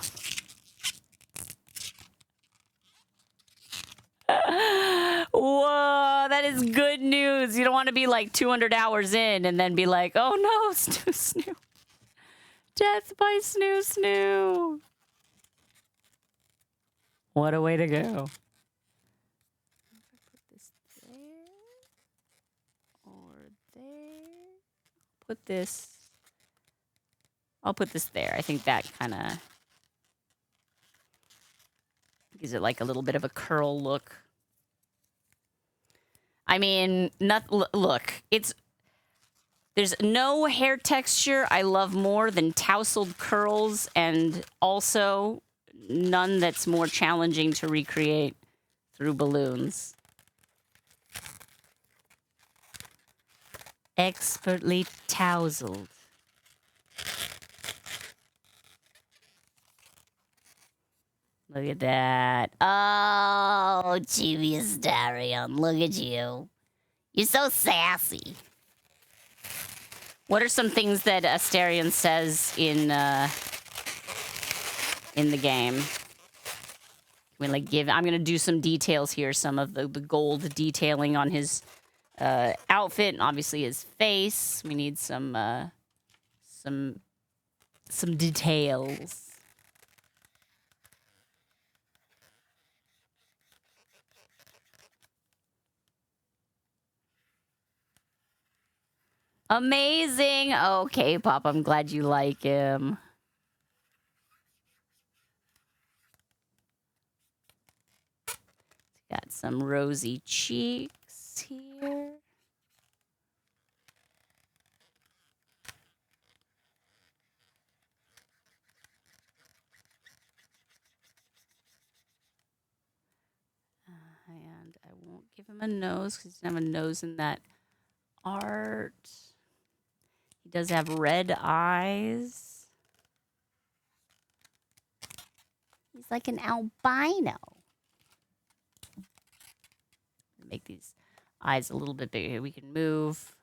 Whoa, that is good news. You don't want to be like 200 hours in and then be like, oh no, Snoo Snoo. Death by Snoo Snoo. What a way to go. Put this there. Or there. Put this. I'll put this there. I think that kind of gives it like a little bit of a curl look. I mean, look, there's no hair texture I love more than tousled curls, and also none that's more challenging to recreate through balloons. Expertly tousled. Look at that. Oh, Chibi Astarion, look at you. You're so sassy. What are some things that Astarion says in the game? I'm gonna do some details here. Some of the gold detailing on his outfit, and obviously his face. We need some details. Amazing. Okay, Pop, I'm glad you like him. Got some rosy cheeks here. And I won't give him a nose because he doesn't have a nose in that art. He does have red eyes. He's like an albino. Make these eyes a little bit bigger. We can move.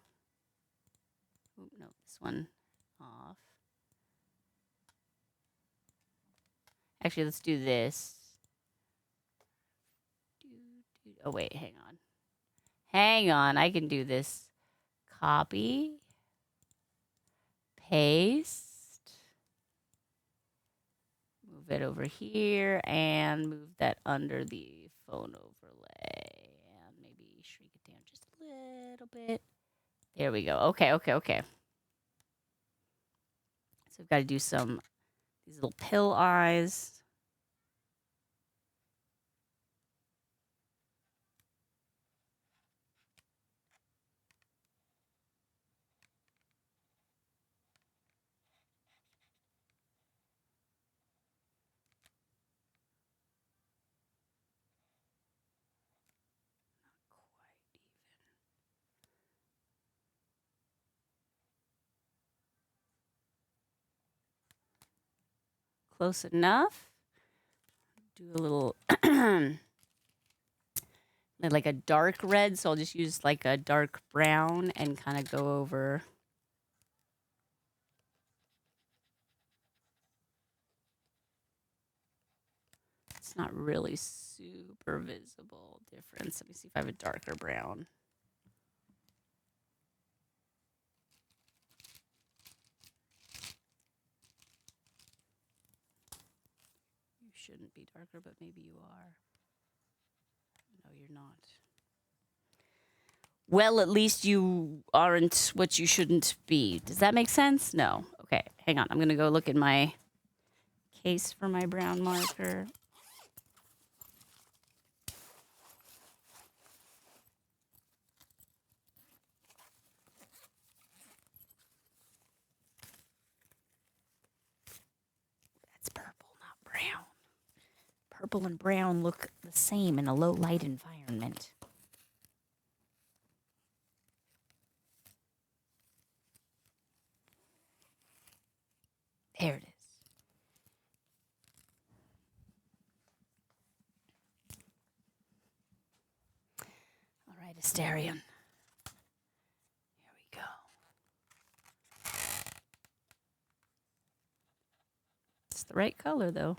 Ooh, no, this one off. Actually, let's do this. Oh, wait, hang on. Hang on, I can do this. Copy. Paste. Move it over here and move that under the phone overlay. And maybe shrink it down just a little bit. There we go. Okay. So we've got to do these little pill eyes. Close enough. Do a little like a dark red, so I'll just use like a dark brown and kind of go over. It's not really super visible difference. Let me see if I have a darker brown. Shouldn't be darker, but maybe you are. No, you're not. Well, at least you aren't what you shouldn't be. Does that make sense? No. Okay, hang on. I'm going to go look in my case for my brown marker. That's purple, not brown. purple and brown look the same in a low light environment. There it is. All right, Astarion. Here we go. It's the right color, though. All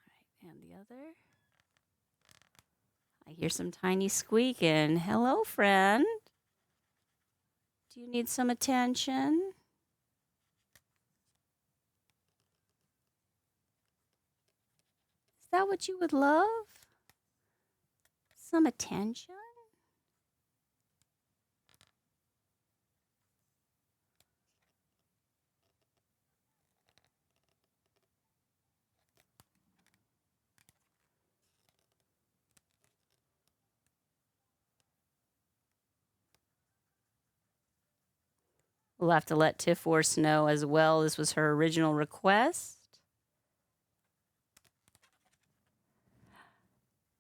right, and the other. I hear some tiny squeaking. Hello, friend. Do you need some attention? Is that what you would love? Some attention? We'll have to let Tiff Force know as well. This was her original request.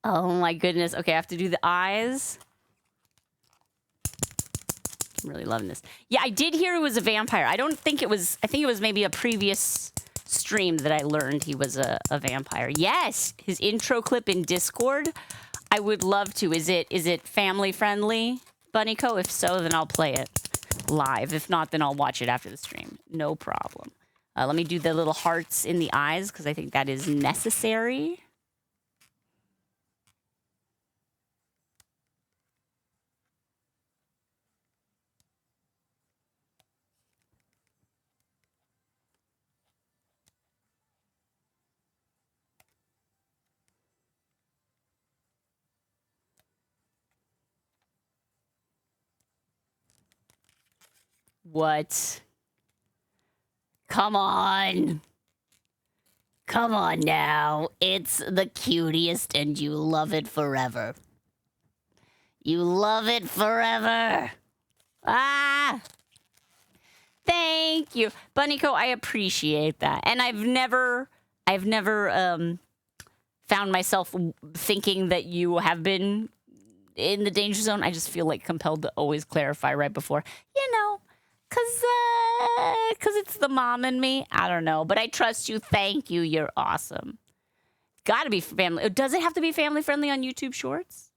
Oh my goodness. Okay, I have to do the eyes. I'm really loving this. Yeah, I did hear he was a vampire. I think it was maybe a previous stream that I learned he was a vampire. Yes, his intro clip in Discord. I would love to. Is it family friendly, Bunnyco? If so, then I'll play it live. If not, then I'll watch it after the stream. No problem. Let me do the little hearts in the eyes because I think that is necessary. What? Come on. Come on now. It's the cutest and you love it forever. You love it forever. Ah! Thank you. Bunnyco, I appreciate that. And I've never found myself thinking that you have been in the danger zone. I just feel like compelled to always clarify right before. You know, Cause it's the mom in me. I don't know, but I trust you. Thank you. You're awesome. Gotta be family. Does it have to be family friendly on YouTube Shorts?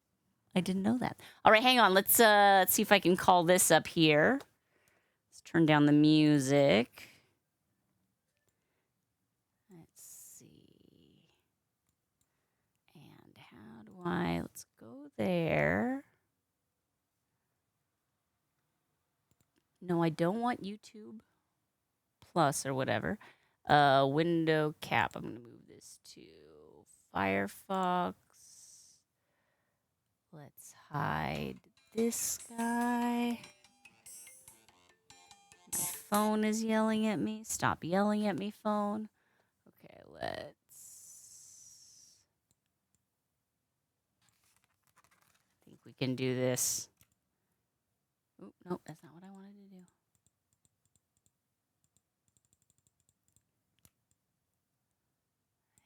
I didn't know that. All right, hang on. Let's see if I can call this up here. Let's turn down the music. Let's see. And how do I? Let's go there. No, I don't want YouTube Plus or whatever. Window cap. I'm going to move this to Firefox. Let's hide this guy. My phone is yelling at me. Stop yelling at me, phone. Okay, let's... I think we can do this. Oop, nope, that's not what I wanted to do.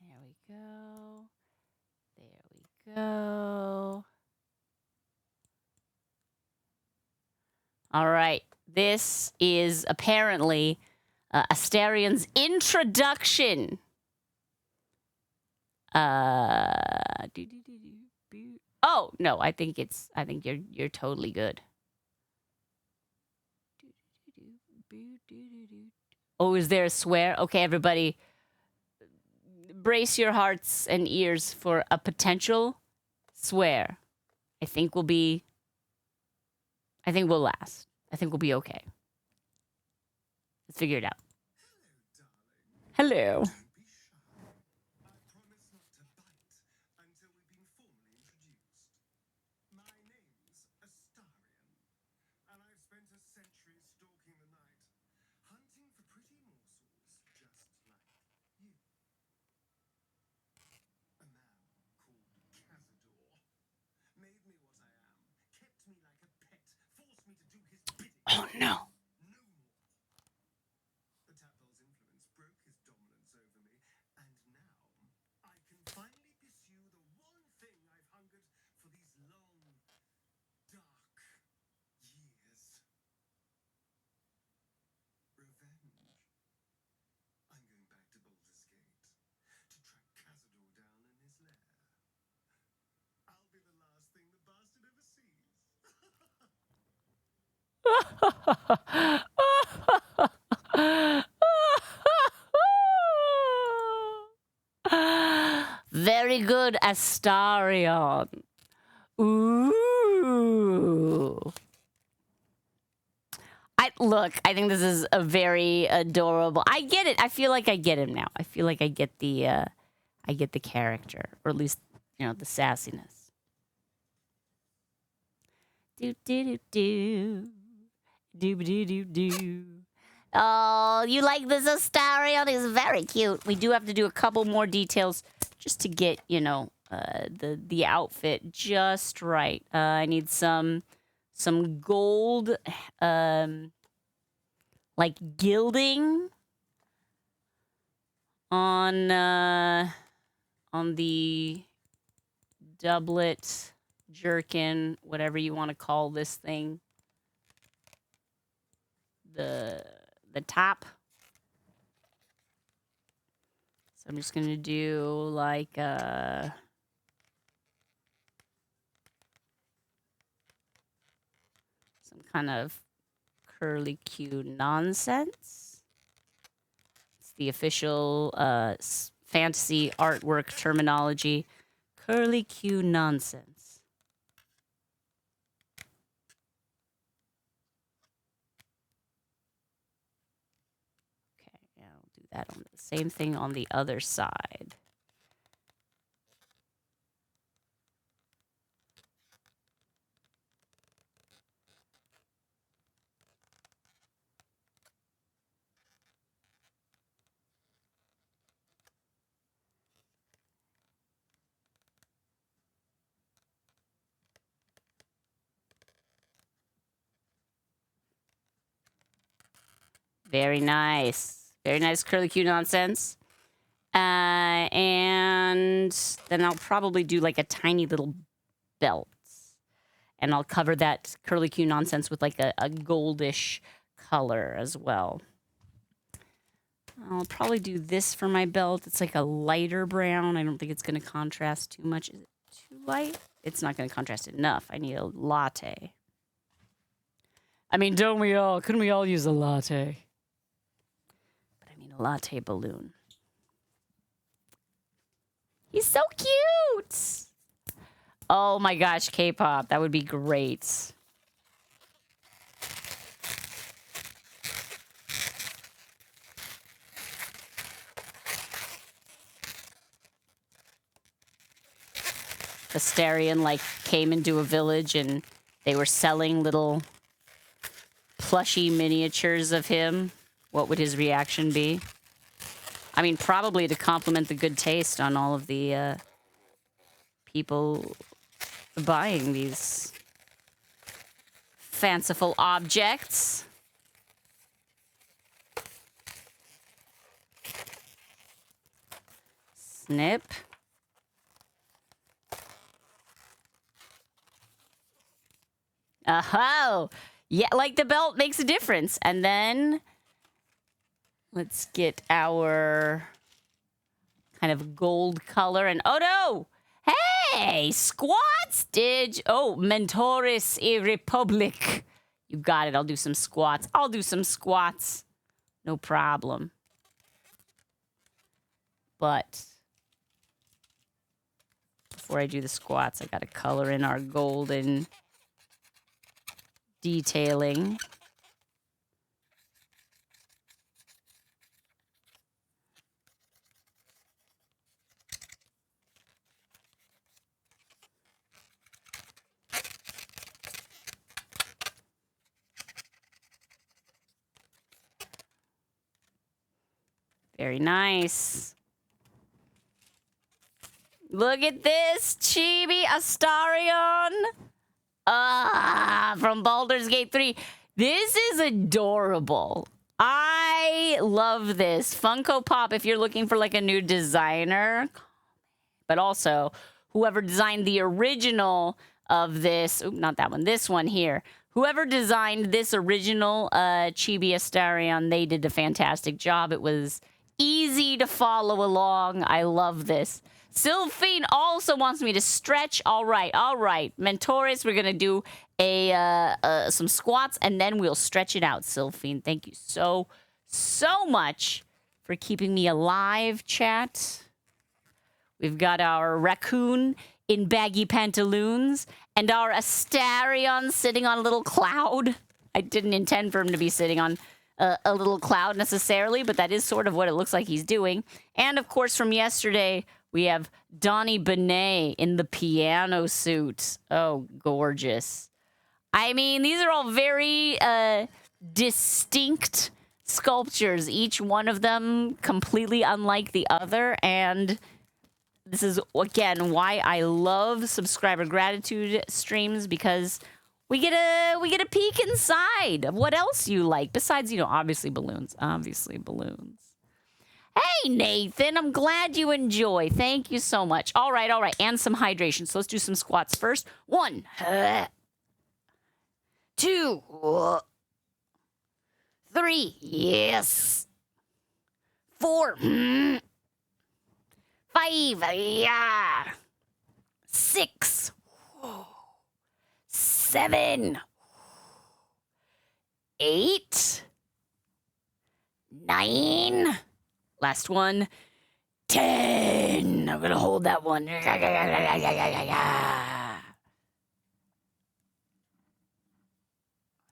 There we go. There we go. All right. This is apparently Astarion's introduction. Oh, no, I think you're totally good. Oh, is there a swear? Okay, everybody, brace your hearts and ears for a potential swear. I think we'll last. I think we'll be okay. Let's figure it out. Hello. Don't be shy. I promise not to bite until we've been formally introduced. My name's Astarion, and I've spent a century stalking the night, hunting for pretty morsels just like you. A man called Cazador made me what I am, kept me like a pet, forced me to do his bidding. Oh, no. No more. The tadpole's influence broke his Very good, Astarion. Ooh. I think this is a very adorable. I get it. I feel like I get him now. I feel like I get the character, or at least, you know, the sassiness. Do do do do do do do. Oh, you like this Astarion? He's very cute. We do have to do a couple more details just to get, you know, the outfit just right. I need some gold, like gilding on the doublet, jerkin, whatever you want to call this thing. The top. So I'm just gonna do like some kind of curly Q nonsense. It's the official fantasy artwork terminology. Curly Q nonsense. That on the same thing on the other side. Very nice. Very nice curly Q nonsense. And then I'll probably do like a tiny little belt. And I'll cover that curly Q nonsense with like a goldish color as well. I'll probably do this for my belt. It's like a lighter brown. I don't think it's going to contrast too much. Is it too light? It's not going to contrast enough. I need a latte. I mean, don't we all? Couldn't we all use a latte? A latte balloon. He's so cute. Oh my gosh, K-pop. That would be great. Astarion like came into a village and they were selling little plushy miniatures of him. What would his reaction be? I mean, probably to compliment the good taste on all of the people buying these fanciful objects. Snip. Oh, yeah, like the belt makes a difference. And then let's get our kind of gold color. And oh no! Hey, squats! Oh, Mentoris e Republic. You got it. I'll do some squats. I'll do some squats. No problem. But before I do the squats, I gotta color in our golden detailing. Very nice. Look at this, Chibi Astarion. From Baldur's Gate 3. This is adorable. I love this. Funko Pop, if you're looking for like a new designer, but also whoever designed the original of this, not that one, this one here. Whoever designed this original Chibi Astarion, they did a fantastic job. It was easy to follow along. I love this. Sylphine also wants me to stretch. All right. Mentores, we're going to do some squats, and then we'll stretch it out, Sylphine. Thank you so much for keeping me alive, chat. We've got our raccoon in baggy pantaloons and our Astarion sitting on a little cloud. I didn't intend for him to be sitting on a little cloud necessarily, but that is sort of what it looks like he's doing. And of course, from yesterday, we have Donnie Benet in the piano suit. Oh, gorgeous. I mean, these are all very distinct sculptures, each one of them completely unlike the other. And this is, again, why I love subscriber gratitude streams, because we get a peek inside of what else you like besides, you know, obviously balloons. Hey, Nathan, I'm glad you enjoy. Thank you so much. All right. And some hydration. So let's do some squats first. 1, 2, 3. Yes. 4. 5. Yeah. 6. 7. 8. 9. Last one. 10. I'm gonna hold that one.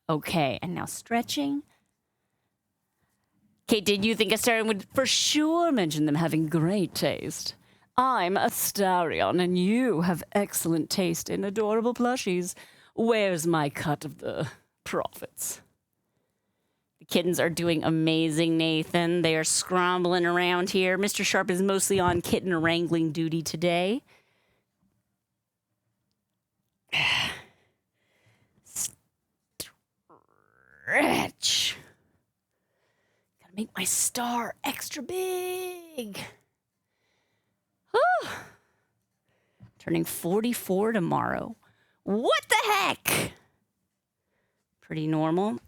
Okay, and now stretching. Kate, did you think Astarion would for sure mention them having great taste? I'm Astarion, and you have excellent taste in adorable plushies. Where's my cut of the profits? The kittens are doing amazing, Nathan. They are scrambling around here. Mr. Sharp is mostly on kitten wrangling duty today. Stretch. Gotta make my star extra big. Whew. Turning 44 tomorrow. What the heck? Pretty normal.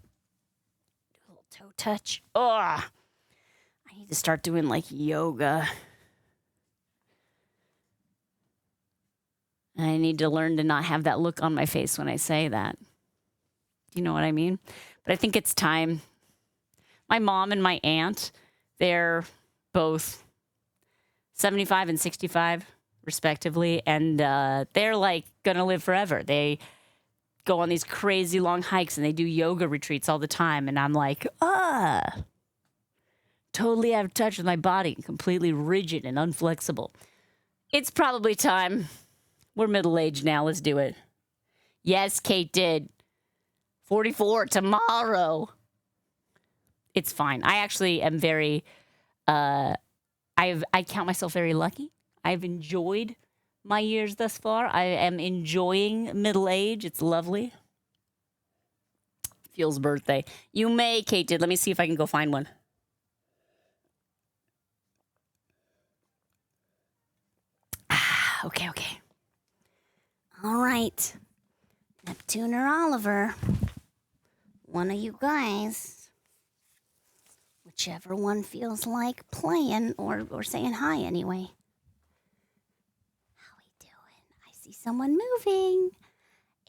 Toe touch. Ugh. I need to start doing like yoga. I need to learn to not have that look on my face when I say that. Do you know what I mean? But I think it's time. My mom and my aunt, they're both 75 and 65, respectively. And they're like going to live forever. They go on these crazy long hikes and they do yoga retreats all the time. And I'm like, totally out of touch with my body, completely rigid and unflexible. It's probably time. We're middle-aged now. Let's do it. Yes, Kate did. 44 tomorrow. It's fine. I actually am very, I count myself very lucky. I've enjoyed my years thus far. I am enjoying middle age. It's lovely. Feels birthday. You may, Kate did. Let me see if I can go find one. Okay. All right. Neptune or Oliver. One of you guys. Whichever one feels like playing or saying hi anyway. How we doing? I see someone moving.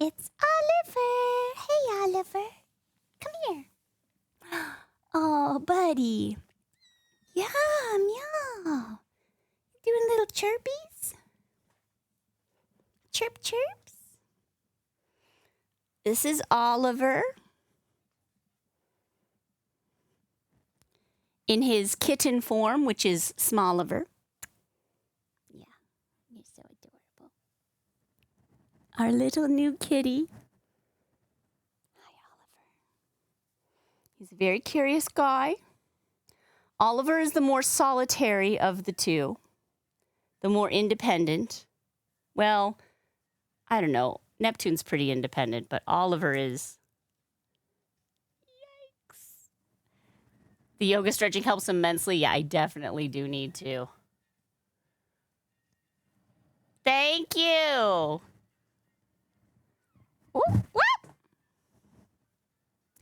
It's Oliver. Hey, Oliver. Come here. Oh, buddy. Yeah, meow. Doing little chirpies? Chirp chirps. This is Oliver. In his kitten form, which is Smalliver. Yeah, you're so adorable. Our little new kitty. Hi, Oliver. He's a very curious guy. Oliver is the more solitary of the two, the more independent. Well, I don't know. Neptune's pretty independent, but Oliver is... Yikes. The yoga stretching helps immensely. Yeah, I definitely do need to. Thank you. Whoop, whoop.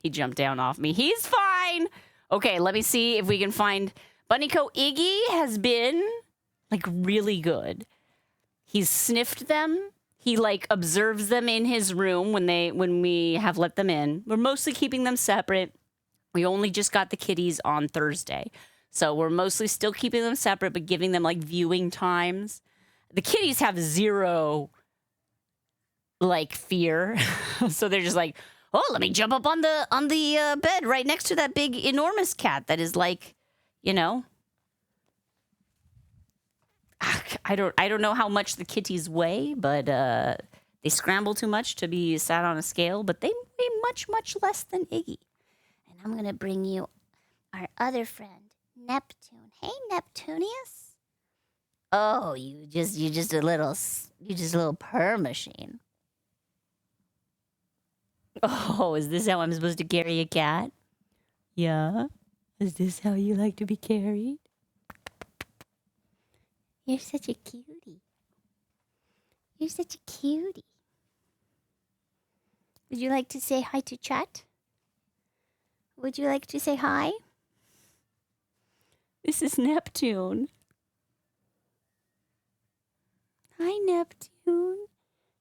He jumped down off me. He's fine. Okay, let me see if we can find... Bunnyco Iggy has been, like, really good. He's sniffed them. He like observes them in his room when we have let them in. We're mostly keeping them separate. We only just got the kitties on Thursday. So we're mostly still keeping them separate, but giving them like viewing times. The kitties have zero like fear. So they're just like, oh, let me jump up on the bed right next to that big enormous cat that is like, you know. I don't know how much the kitties weigh, but they scramble too much to be sat on a scale, but they weigh much, much less than Iggy. And I'm going to bring you our other friend, Neptune. Hey, Neptunius. Oh, you just a little purr machine. Oh, is this how I'm supposed to carry a cat? Yeah. Is this how you like to be carried? You're such a cutie. You're such a cutie. Would you like to say hi to chat? Would you like to say hi? This is Neptune. Hi, Neptune.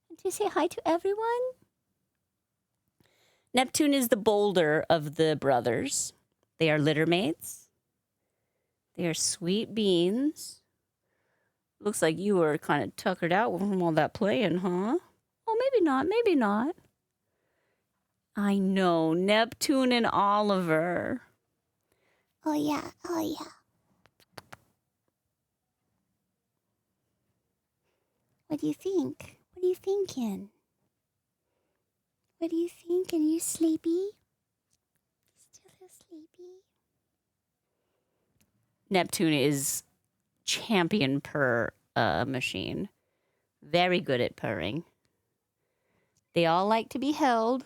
Want to say hi to everyone? Neptune is the bolder of the brothers. They are litter mates. They are sweet beans. Looks like you were kind of tuckered out from all that playing, huh? Oh, maybe not, maybe not. I know, Neptune and Oliver. Oh, yeah. Oh, yeah. What do you think? What are you thinking? What are you thinking? Are you sleepy? Still a little sleepy? Neptune is champion purr machine. Very good at purring. They all like to be held.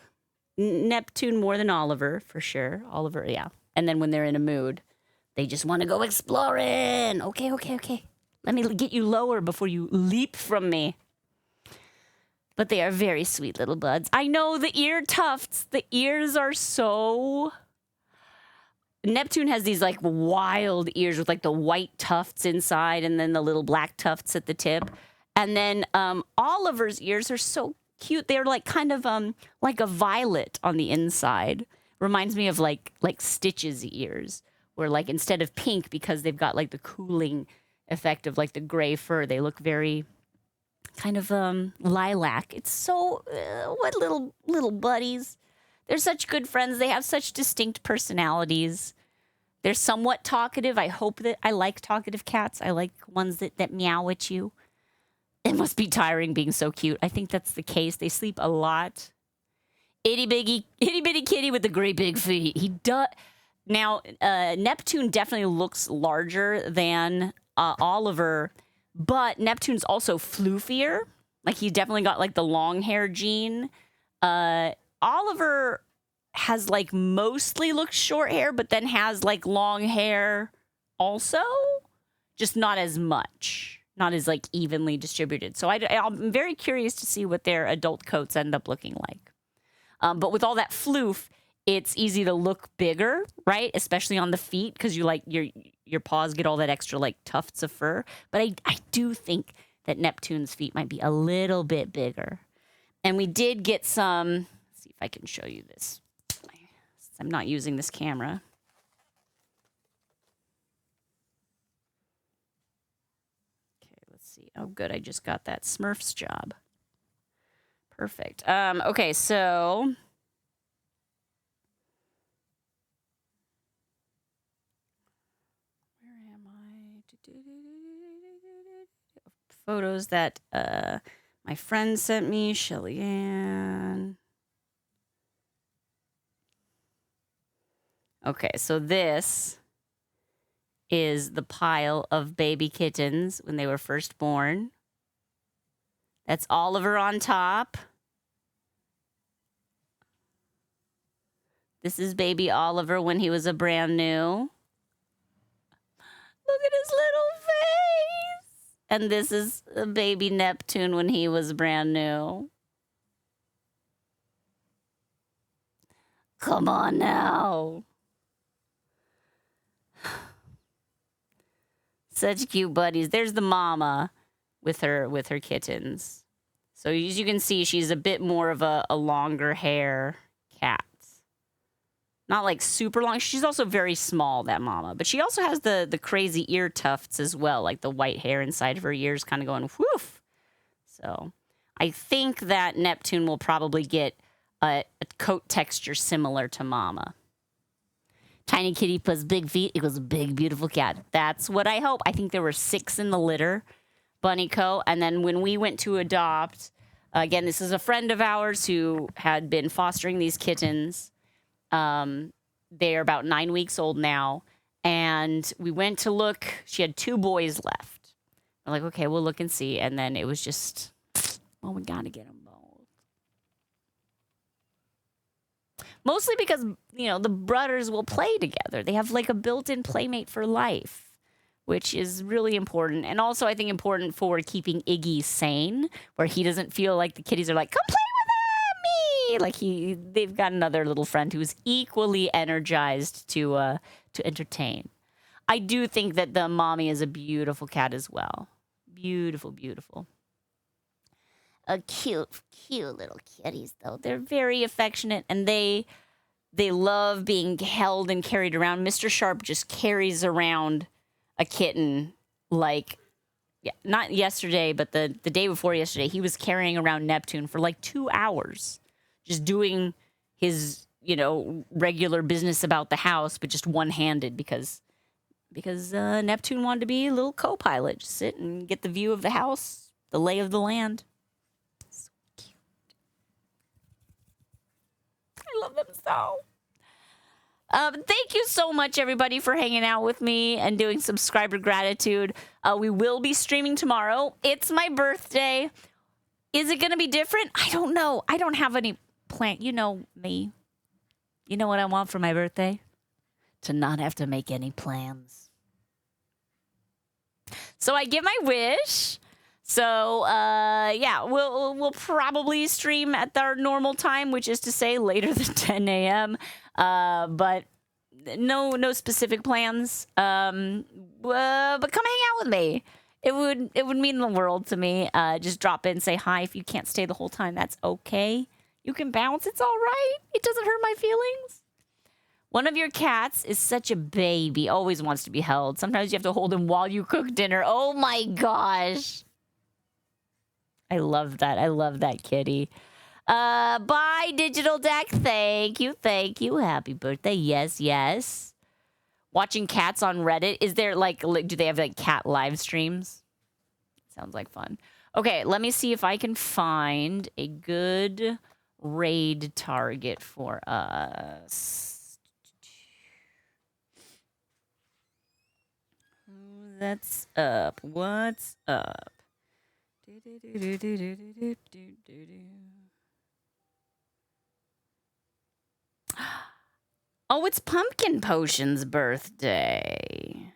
Neptune more than Oliver, for sure. Oliver, yeah. And then when they're in a mood, they just want to go exploring. Okay, okay, okay. Let me get you lower before you leap from me. But they are very sweet little buds. I know the ear tufts. The ears are so... Neptune has these like wild ears with like the white tufts inside and then the little black tufts at the tip. And then Oliver's ears are so cute. They're like kind of like a violet on the inside. Reminds me of like Stitch's ears, where like instead of pink, because they've got like the cooling effect of like the gray fur, they look very kind of lilac. It's so what little buddies. They're such good friends. They have such distinct personalities. They're somewhat talkative. I hope that I like talkative cats. I like ones that meow at you. It must be tiring being so cute. I think that's the case. They sleep a lot. Itty bitty kitty with the great big feet. He does. Now, Neptune definitely looks larger than Oliver, but Neptune's also floofier. Like he definitely got like the long hair gene. Oliver has like mostly looks short hair, but then has like long hair also, just not as much, not as like evenly distributed. So I'm very curious to see what their adult coats end up looking like. But with all that floof, it's easy to look bigger, right? Especially on the feet, because you like your paws get all that extra like tufts of fur. But I do think that Neptune's feet might be a little bit bigger. And we did get some. Let's see if I can show you this. Since I'm not using this camera. Okay, let's see. Oh, good. I just got that Smurfs job. Perfect. Okay, so where am I? Photos that my friend sent me, Shelly Ann. Okay, so this is the pile of baby kittens when they were first born. That's Oliver on top. This is baby Oliver when he was a brand new. Look at his little face. And this is baby Neptune when he was brand new. Come on now. Such cute buddies. There's the mama with her kittens. So as you can see, she's a bit more of a longer hair cat. Not like super long. She's also very small, that mama. But she also has the crazy ear tufts as well, like the white hair inside of her ears kind of going whoof. So I think that Neptune will probably get a coat texture similar to mama. Tiny kitty plus big feet equals a big, beautiful cat. That's what I hope. I think there were 6 in the litter, Bunny Co. And then when we went to adopt, again, this is a friend of ours who had been fostering these kittens. They're about 9 weeks old now. And we went to look. She had 2 boys left. I'm like, okay, we'll look and see. And then it was just, well, we got to get them both. Mostly because, you know, the brothers will play together. They have like a built-in playmate for life, which is really important. And also, I think important for keeping Iggy sane, where he doesn't feel like the kitties are like, come play with me. Like they've got another little friend who's equally energized to entertain. I do think that the mommy is a beautiful cat as well. Beautiful, beautiful. Cute little kitties, though. They're very affectionate, and they love being held and carried around. Mr. Sharp just carries around a kitten like, yeah, not yesterday, but the day before yesterday, he was carrying around Neptune for like 2 hours, just doing his, you know, regular business about the house, but just one-handed because Neptune wanted to be a little co-pilot, just sit and get the view of the house, the lay of the land. I love them so. Thank you so much, everybody, for hanging out with me and doing subscriber gratitude. We will be streaming tomorrow. It's my birthday. Is it going to be different? I don't know. I don't have any plan. You know me. You know what I want for my birthday? To not have to make any plans. So I give my wish. So, yeah, we'll probably stream at our normal time, which is to say later than 10 a.m. But no specific plans. But come hang out with me. It would mean the world to me. Just drop in, say hi. If you can't stay the whole time, that's okay. You can bounce. It's all right. It doesn't hurt my feelings. One of your cats is such a baby. Always wants to be held. Sometimes you have to hold him while you cook dinner. Oh, my gosh. I love that. I love that kitty. Bye, Digital Deck. Thank you. Thank you. Happy birthday. Yes, yes. Watching cats on Reddit. Is there like, do they have like cat live streams? Sounds like fun. Okay, let me see if I can find a good raid target for us. That's up. What's up? Oh, it's Pumpkin Potion's birthday.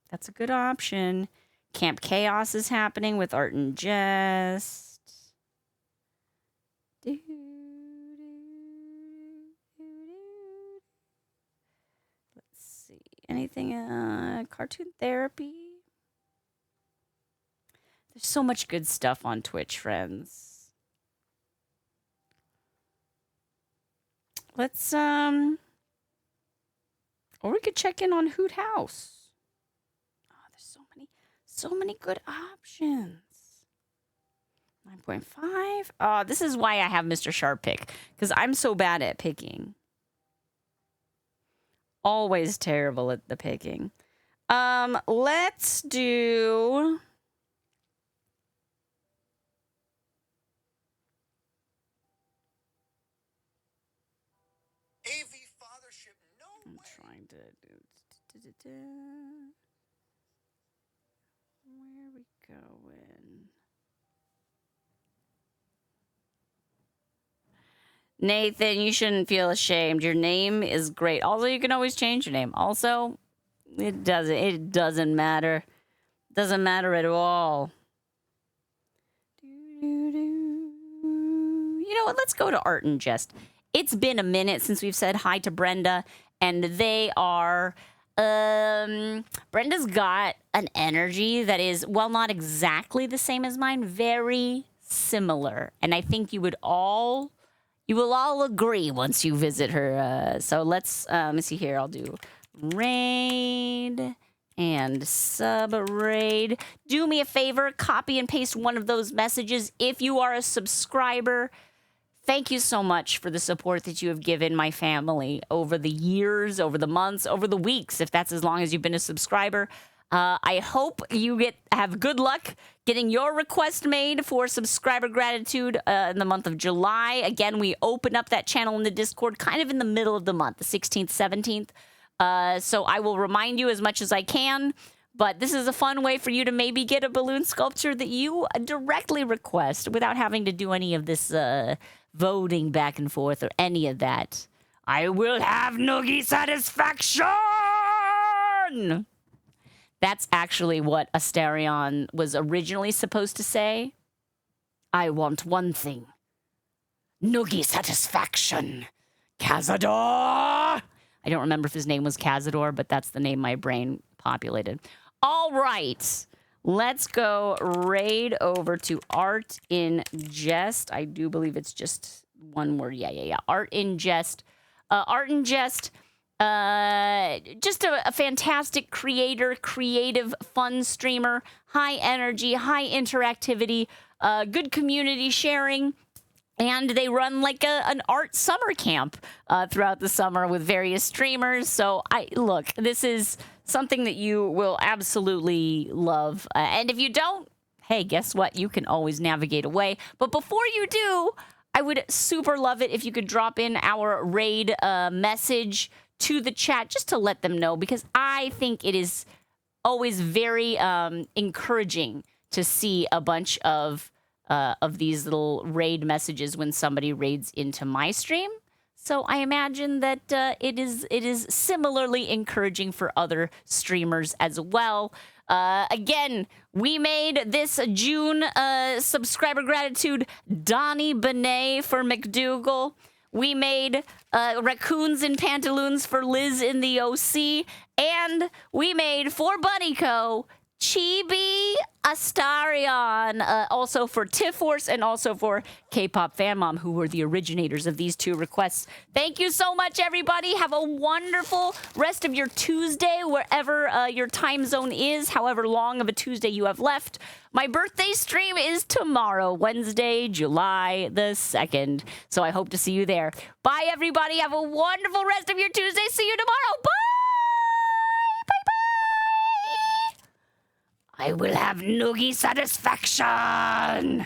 That's a good option. Camp Chaos is happening with Art and Jest. Let's see. Anything? Cartoon Therapy? There's so much good stuff on Twitch, friends. Let's, or we could check in on Hoot House. Oh, there's so many good options. 9.5. Oh, this is why I have Mr. Sharp pick, because I'm so bad at picking. Always terrible at the picking. Let's do... AV fathership, no I'm way. trying to do... Where are we going? Nathan, you shouldn't feel ashamed. Your name is great. Also, you can always change your name. Also, it doesn't matter. Doesn't matter at all. You know what? Let's go to Art and Jest. It's been a minute since we've said hi to Brenda, and they are Brenda's got an energy that is, while not exactly the same as mine, very similar. And I think you will all agree once you visit her. So let's see here. I'll do raid and sub-raid. Do me a favor, copy and paste one of those messages if you are a subscriber. Thank you so much for the support that you have given my family over the years, over the months, over the weeks, if that's as long as you've been a subscriber. I hope you have good luck getting your request made for subscriber gratitude in the month of July. Again, we open up that channel in the Discord kind of in the middle of the month, the 16th, 17th. So I will remind you as much as I can. But this is a fun way for you to maybe get a balloon sculpture that you directly request without having to do any of this voting back and forth or any of that. I will have noogie satisfaction! That's actually what Astarion was originally supposed to say. I want one thing. Noogie satisfaction. Cazador! I don't remember if his name was Cazador, but that's the name my brain populated. All right. Let's go raid over to Art in Jest. I do believe it's just one word. Yeah. Art in Jest. Art in Jest, just a fantastic creator, creative, fun streamer, high energy, high interactivity, good community sharing. And they run like an art summer camp throughout the summer with various streamers. So look, this is something that you will absolutely love. And if you don't, hey, guess what? You can always navigate away. But before you do, I would super love it if you could drop in our raid message to the chat just to let them know, because I think it is always very encouraging to see a bunch of these little raid messages when somebody raids into my stream. So I imagine that it is similarly encouraging for other streamers as well. Again, we made this June subscriber gratitude Donnie Benet for McDougal. We made Raccoons and Pantaloons for Liz in the OC. And we made for Bunnyco Chibi Astarion, also for Tifforce and also for K-Pop Fan Mom, who were the originators of these two requests. Thank you so much, everybody. Have a wonderful rest of your Tuesday, wherever your time zone is, however long of a Tuesday you have left. My birthday stream is tomorrow, Wednesday, July the 2nd. So I hope to see you there. Bye, everybody. Have a wonderful rest of your Tuesday. See you tomorrow. Bye! I will have noogie satisfaction.